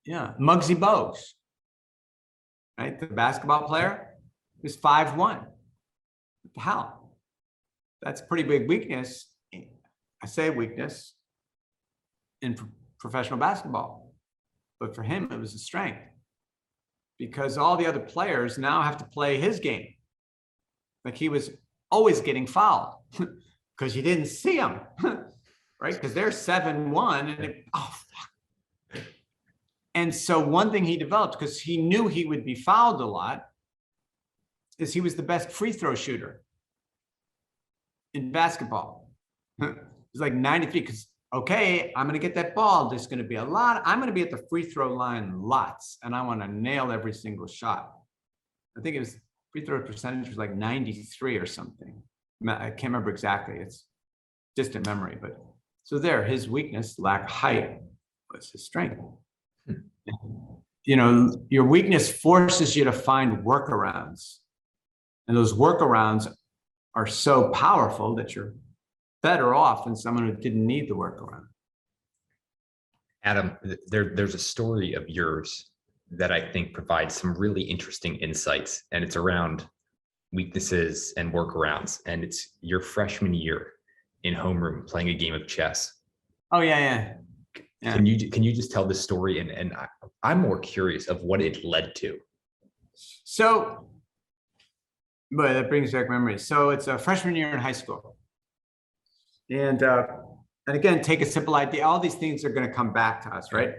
Yeah, Muggsy Bogues, right? The basketball player is 5'1". What the hell? That's a pretty big weakness. I say weakness in professional basketball, but for him, it was a strength because all the other players now have to play his game. Like he was always getting fouled because you didn't see him, right? Because they're 7-1 and fuck. And so one thing he developed, because he knew he would be fouled a lot, is he was the best free throw shooter in basketball. It's like 93, because, okay, I'm going to get that ball. There's going to be a lot. I'm going to be at the free throw line lots, and I want to nail every single shot. I think it was free throw percentage was like 93 or something. I can't remember exactly. It's distant memory. But so there, his weakness, lack of height, was his strength. You know, your weakness forces you to find workarounds. And those workarounds are so powerful that you're better off than someone who didn't need the workaround. Adam, there's a story of yours that I think provides some really interesting insights, and it's around weaknesses and workarounds. And it's your freshman year in homeroom playing a game of chess. Oh, yeah. Can you just tell this story? And I'm more curious of what it led to. So, but that brings back memories. So it's a freshman year in high school. And again, take a simple idea. All these things are going to come back to us, right?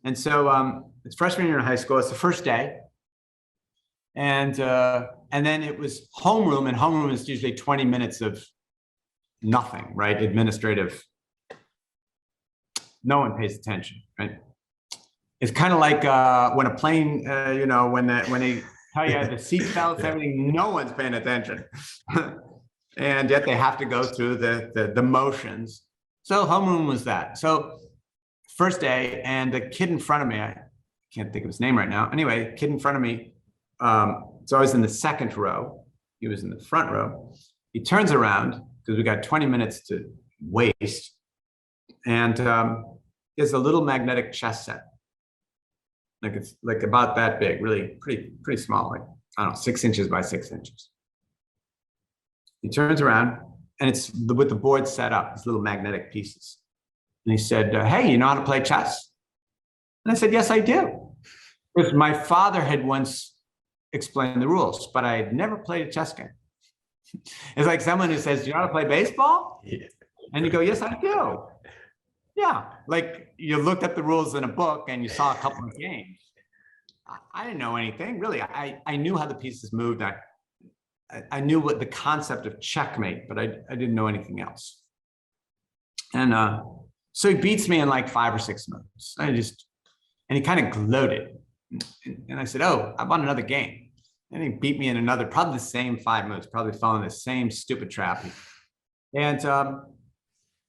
And so it's freshman year in high school. It's the first day. And then it was homeroom, and homeroom is usually 20 minutes of nothing, right? Administrative. No one pays attention, right? It's kind of like when a plane, when they tell you the seat belts, everything, no one's paying attention. And yet they have to go through the motions. So homeroom was that. So first day, and the kid in front of me, I can't think of his name right now. Anyway, kid in front of me, so I was in the second row. He was in the front row. He turns around, because we got 20 minutes to waste. And he has a little magnetic chess set. Like it's like about that big, really pretty small, like, I don't know, 6 inches by 6 inches. He turns around, and it's with the board set up, these little magnetic pieces. And he said, hey, you know how to play chess? And I said, yes, I do. Because my father had once explained the rules, but I had never played a chess game. It's like someone who says, do you know how to play baseball? Yeah. And you go, yes, I do. Yeah, like you looked at the rules in a book and you saw a couple of games. I didn't know anything, really. I knew how the pieces moved. I knew what the concept of checkmate, but I didn't know anything else. And so he beats me in like 5 or 6 moves. And he kind of gloated. And I said, oh, I won another game. And he beat me in another, probably the same 5 moves, probably following the same stupid trap.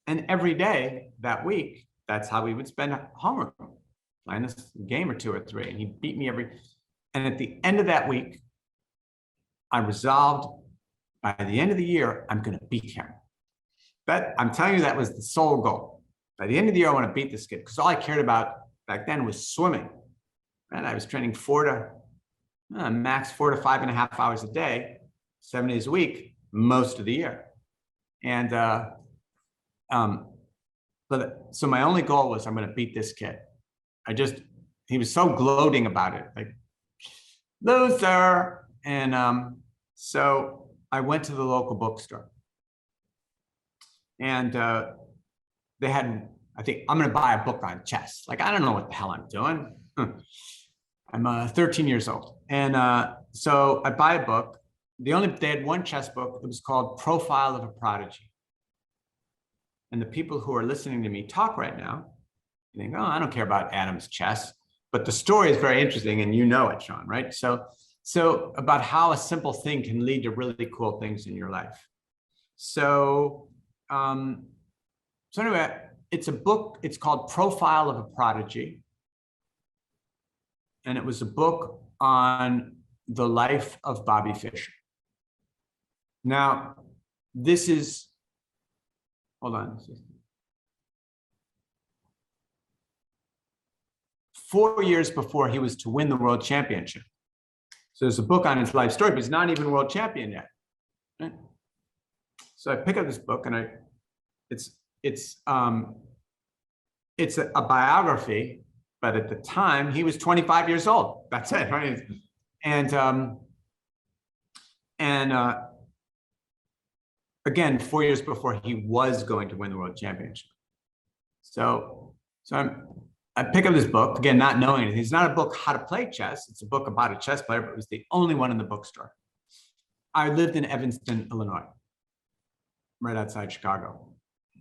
And every day that week, that's how we would spend homeroom, playing this game or 2 or 3. And he beat me and at the end of that week, I resolved by the end of the year, I'm going to beat him. I'm telling you, that was the sole goal. By the end of the year, I want to beat this kid, because all I cared about back then was swimming. And I was training max 4 to 5.5 hours a day, 7 days a week, most of the year. And so my only goal was, I'm going to beat this kid. He was so gloating about it, like, loser. And so I went to the local bookstore, and they had, I think, I'm going to buy a book on chess. Like, I don't know what the hell I'm doing. I'm 13 years old. And so I buy a book. They had one chess book. It was called Profile of a Prodigy. And the people who are listening to me talk right now, you think, oh, I don't care about Adam's chess, but the story is very interesting, and you know it, Sean, right? So about how a simple thing can lead to really cool things in your life. So anyway, it's a book. It's called Profile of a Prodigy, and it was a book on the life of Bobby Fischer. Now, this is, hold on. 4 years before he was to win the world championship. So there's a book on his life story, but he's not even world champion yet. Right? So I pick up this book, and it's a biography, but at the time he was 25 years old. That's it, right? And again, 4 years before he was going to win the world championship. So I pick up this book, again, not knowing anything. It's not a book how to play chess. It's a book about a chess player, but it was the only one in the bookstore. I lived in Evanston, Illinois, right outside Chicago,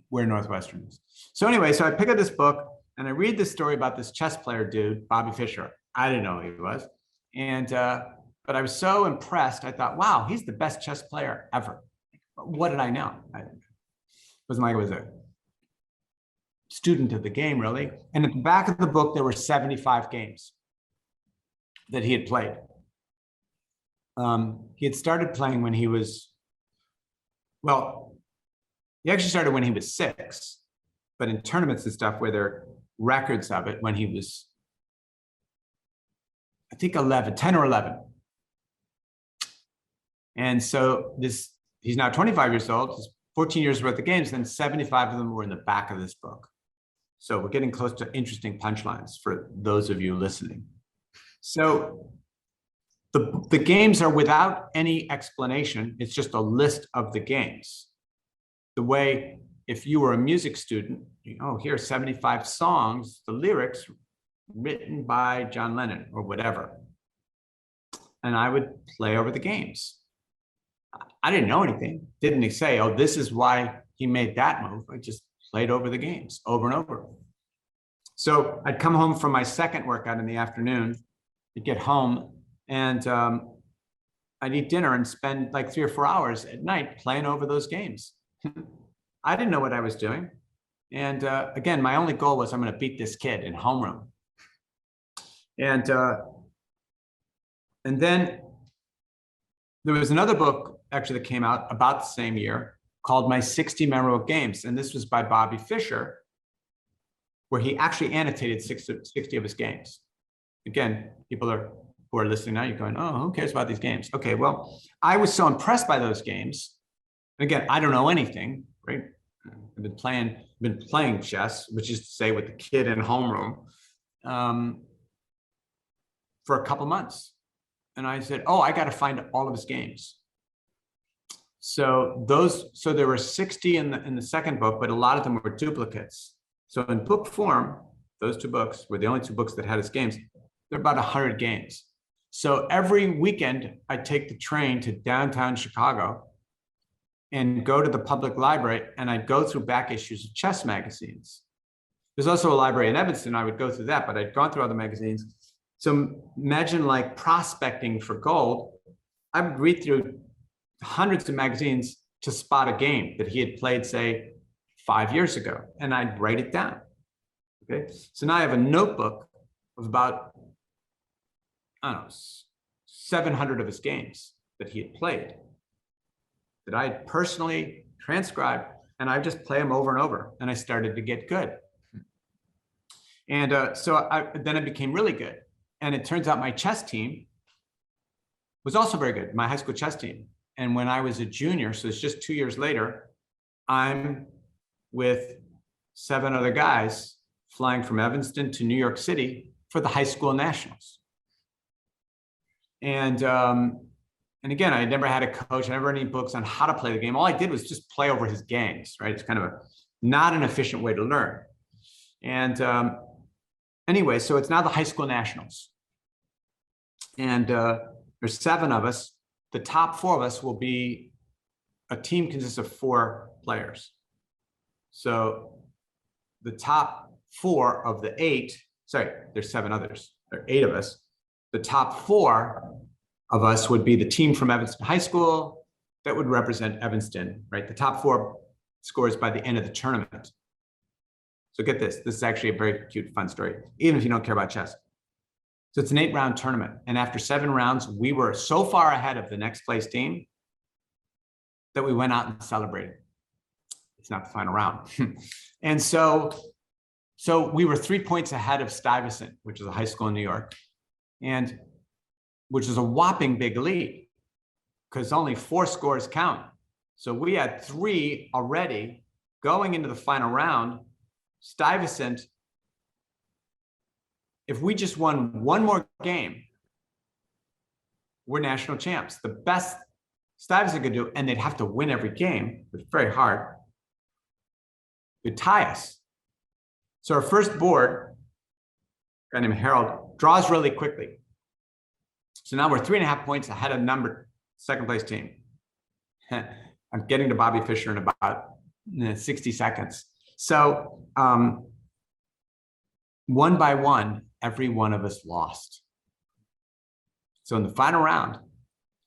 where Northwestern is. So anyway, so I pick up this book and I read this story about this chess player dude, Bobby Fischer. I didn't know who he was. And, but I was so impressed. I thought, wow, he's the best chess player ever. What did I know? It wasn't like I was a student of the game, really. And at the back of the book, there were 75 games that he had played. He had started playing when he was, well, he actually started when he was 6, but in tournaments and stuff where there are records of it, when he was, I think 10 or 11. And so he's now 25 years old, he's 14 years worth of games, then 75 of them were in the back of this book. So we're getting close to interesting punchlines for those of you listening. So the games are without any explanation. It's just a list of the games. The way, if you were a music student, here are 75 songs, the lyrics written by John Lennon or whatever. And I would play over the games. I didn't know anything. Didn't say, oh, this is why he made that move. I just played over the games over and over. So I'd come home from my second workout in the afternoon, I'd get home, and I'd eat dinner and spend like 3 or 4 hours at night playing over those games. I didn't know what I was doing. And again, my only goal was I'm going to beat this kid in homeroom. And then there was another book actually that came out about the same year called My 60 Memorable Games. And this was by Bobby Fischer, where he actually annotated 60 of his games. Again, people who are listening now, you're going, oh, who cares about these games? Okay, well, I was so impressed by those games. Again, I don't know anything, right? I've been playing chess, which is to say with the kid in homeroom, for a couple months. And I said, oh, I got to find all of his games. So there were 60 in the second book, but a lot of them were duplicates. So in book form, those 2 books were the only 2 books that had his games. There are about 100 games. So every weekend, I'd take the train to downtown Chicago and go to the public library, and I'd go through back issues of chess magazines. There's also a library in Evanston. I would go through that, but I'd gone through other magazines. So imagine like prospecting for gold. I would read through hundreds of magazines to spot a game that he had played, say, 5 years ago, and I'd write it down. Okay, so now I have a notebook of about, I don't know, 700 of his games that he had played, that I had personally transcribed, and I just play them over and over, and I started to get good. And then I became really good. And it turns out my chess team was also very good, my high school chess team. And when I was a junior, so it's just 2 years later, I'm with 7 other guys flying from Evanston to New York City for the high school nationals. And again, I never had a coach. I never read any books on how to play the game. All I did was just play over his games, right? It's kind of not an efficient way to learn. And anyway, so it's now the high school nationals. And there's 7 of us. The top 4 of us will be, a team consists of 4 players. So the top 4 of the 8, sorry, there's 7 others, there are 8 of us. The top 4 of us would be the team from Evanston High School that would represent Evanston, right? The top 4 scores by the end of the tournament. So get this is actually a very cute, fun story, even if you don't care about chess. So it's an 8-round tournament. And after 7 rounds, we were so far ahead of the next place team that we went out and celebrated. It's not the final round. And so we were 3 points ahead of Stuyvesant, which is a high school in New York, and which is a whopping big lead because only 4 scores count. So we had 3 already going into the final round. Stuyvesant, if we just won 1 more game, we're national champs. The best Stuyvesant could do, and they'd have to win every game, it's very hard, would tie us. So our first board, a guy named Harold, draws really quickly. So now we're 3.5 points ahead of number 2nd place team. I'm getting to Bobby Fischer in about 60 seconds. So 1 by 1, every one of us lost. So in the final round,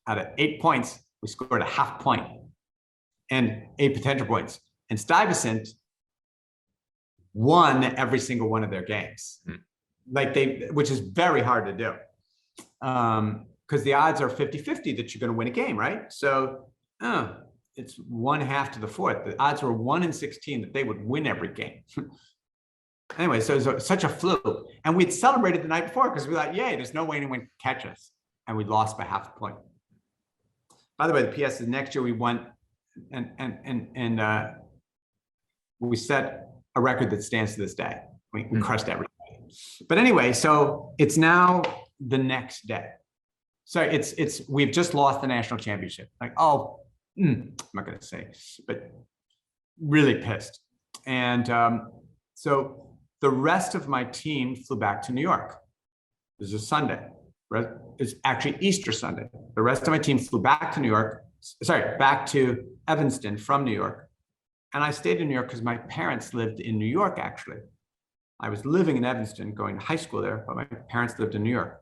out of 8 points, we scored a half point and 8 potential points. And Stuyvesant won every single one of their games, which is very hard to do. Because the odds are 50-50 that you're going to win a game, right? So it's 1/2 to the 4th. The odds were 1 in 16 that they would win every game. Anyway, so it was such a fluke. And we'd celebrated the night before because we thought, yay, there's no way anyone can catch us. And we lost by half a point. By the way, the PS is next year we won and we set a record that stands to this day. We crushed everybody. But anyway, so it's now the next day. So we've just lost the national championship. Like, I'm not going to say, but really pissed. And so the rest of my team flew back to New York. This is a Sunday. It's actually Easter Sunday. The rest of my team flew back to New York, back to Evanston from New York. And I stayed in New York because my parents lived in New York, actually. I was living in Evanston, going to high school there, but my parents lived in New York.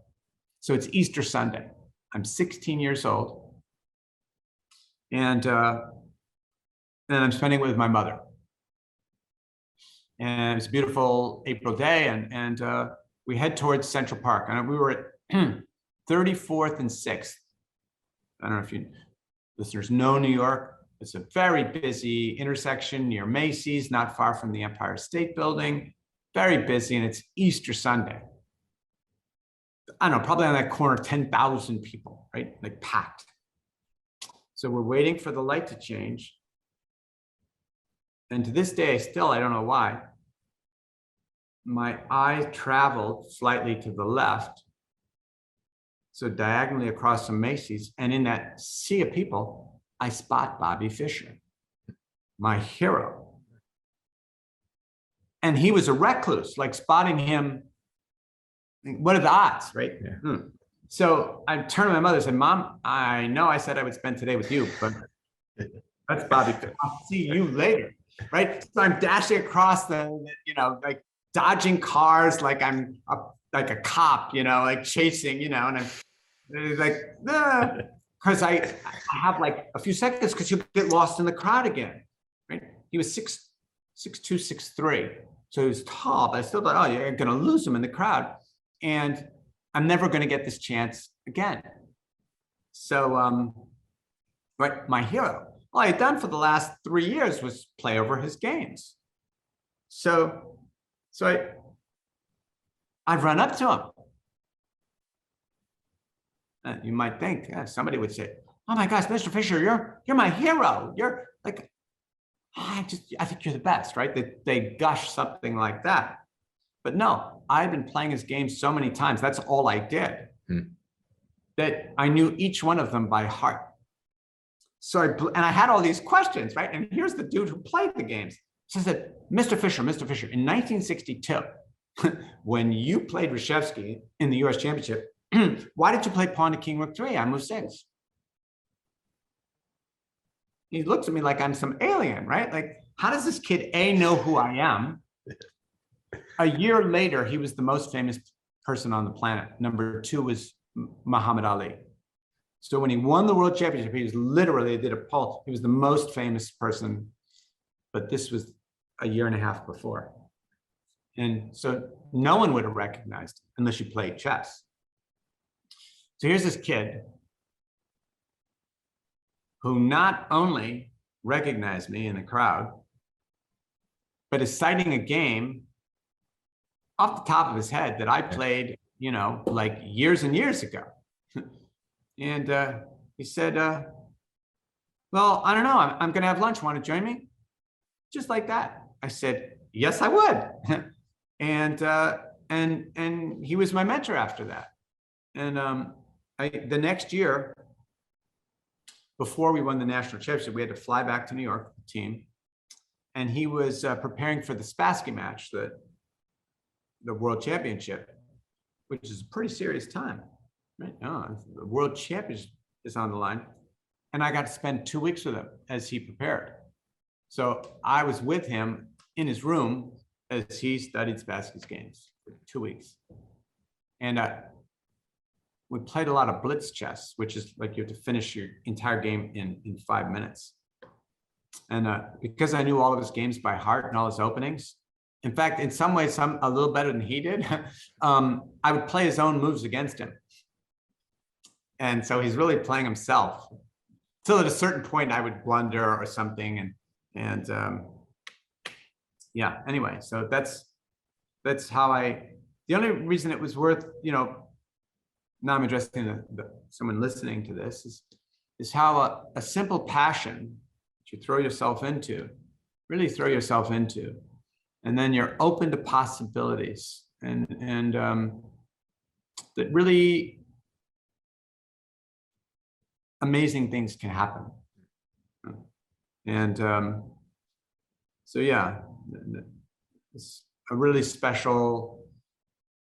So it's Easter Sunday. I'm 16 years old. And I'm spending it with my mother. And it's a beautiful April day. And we head towards Central Park. And we were at 34th and 6th. I don't know if you listeners know New York. It's a very busy intersection near Macy's, not far from the Empire State Building. Very busy, and it's Easter Sunday. I don't know, probably on that corner, 10,000 people, right? Like packed. So we're waiting for the light to change. And to this day, still, I don't know why, my eye traveled slightly to the left. So diagonally across from Macy's, and in that sea of people, I spot Bobby Fischer, my hero. And he was a recluse, like spotting him. What are the odds, right? Yeah. So I turned to my mother and said, Mom, I know I said I would spend today with you, but that's Bobby Fischer. I'll see you later, right? So I'm dashing across like dodging cars, like I'm like a cop, like chasing, and I'm like, because I have like a few seconds because you get lost in the crowd again, right? He was 6'2", 6'3". So he was tall, but I still thought, you're going to lose him in the crowd. And I'm never going to get this chance again. So, right, my hero, all I had done for the last 3 years was play over his games. So I've run up to him. You might think, somebody would say, oh my gosh, Mr. Fischer, you're my hero. You're like, I think you're the best, right? They gush something like that. But no, I've been playing his game so many times. That's all I did. That I knew each one of them by heart. So I had all these questions, right? And here's the dude who played the games. So I said, Mr. Fischer, in 1962, when you played Reshevsky in the US Championship, why did you play pawn to king rook 3 on move 6? He looks at me like I'm some alien, right? Like, how does this kid A, know who I am? A year later, he was the most famous person on the planet. Number 2 was Muhammad Ali. So when he won the world championship, he was literally, they did a poll, he was the most famous person, but this was a year and a half before. And so no one would have recognized him unless you played chess. So here's this kid who not only recognized me in the crowd, but is citing a game off the top of his head that I played, you know, like years and years ago. And he said, well, I don't know, I'm going to have lunch. Want to join me? Just like that. I said, yes, I would. And he was my mentor after that. And the next year, before we won the national championship, we had to fly back to New York with the team. And he was preparing for the Spassky match, the world championship, which is a pretty serious time. Right? The world championship is on the line. And I got to spend 2 weeks with him as he prepared. So I was with him in his room as he studied Spassky's games for 2 weeks. And we played a lot of blitz chess, which is like you have to finish your entire game in 5 minutes. And because I knew all of his games by heart and all his openings, in fact, in some ways, a little better than he did, I would play his own moves against him. And so he's really playing himself. Till at a certain point, I would blunder or something. And yeah, anyway, so that's how the only reason it was worth, you know, now I'm addressing someone listening to this is how a simple passion that you throw yourself into, really throw yourself into, and then you're open to possibilities and that really amazing things can happen. And so, yeah, it's a really special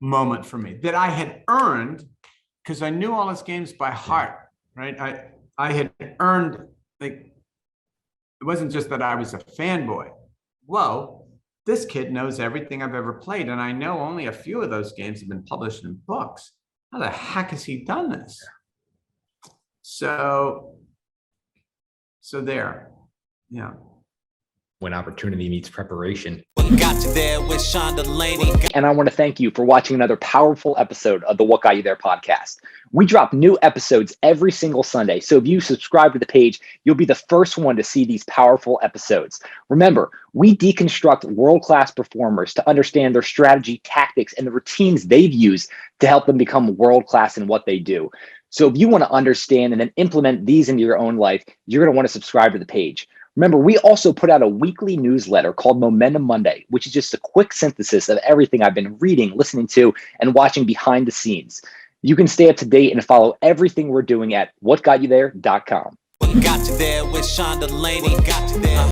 moment for me that I had earned because I knew all his games by heart, right? I had earned, like, it wasn't just that I was a fanboy. Whoa, this kid knows everything I've ever played. And I know only a few of those games have been published in books. How the heck has he done this? So there, yeah. When opportunity meets preparation. Got you there with DeLaney. And I want to thank you for watching another powerful episode of the What Got You There podcast. We drop new episodes every single Sunday. So if you subscribe to the page, you'll be the first one to see these powerful episodes. Remember, we deconstruct world-class performers to understand their strategy, tactics, and the routines they've used to help them become world-class in what they do. So if you want to understand and then implement these into your own life, you're going to want to subscribe to the page. Remember, we also put out a weekly newsletter called Momentum Monday, which is just a quick synthesis of everything I've been reading, listening to, and watching behind the scenes. You can stay up to date and follow everything we're doing at whatgotyouthere.com. Got you there with DeLaney. Got you there.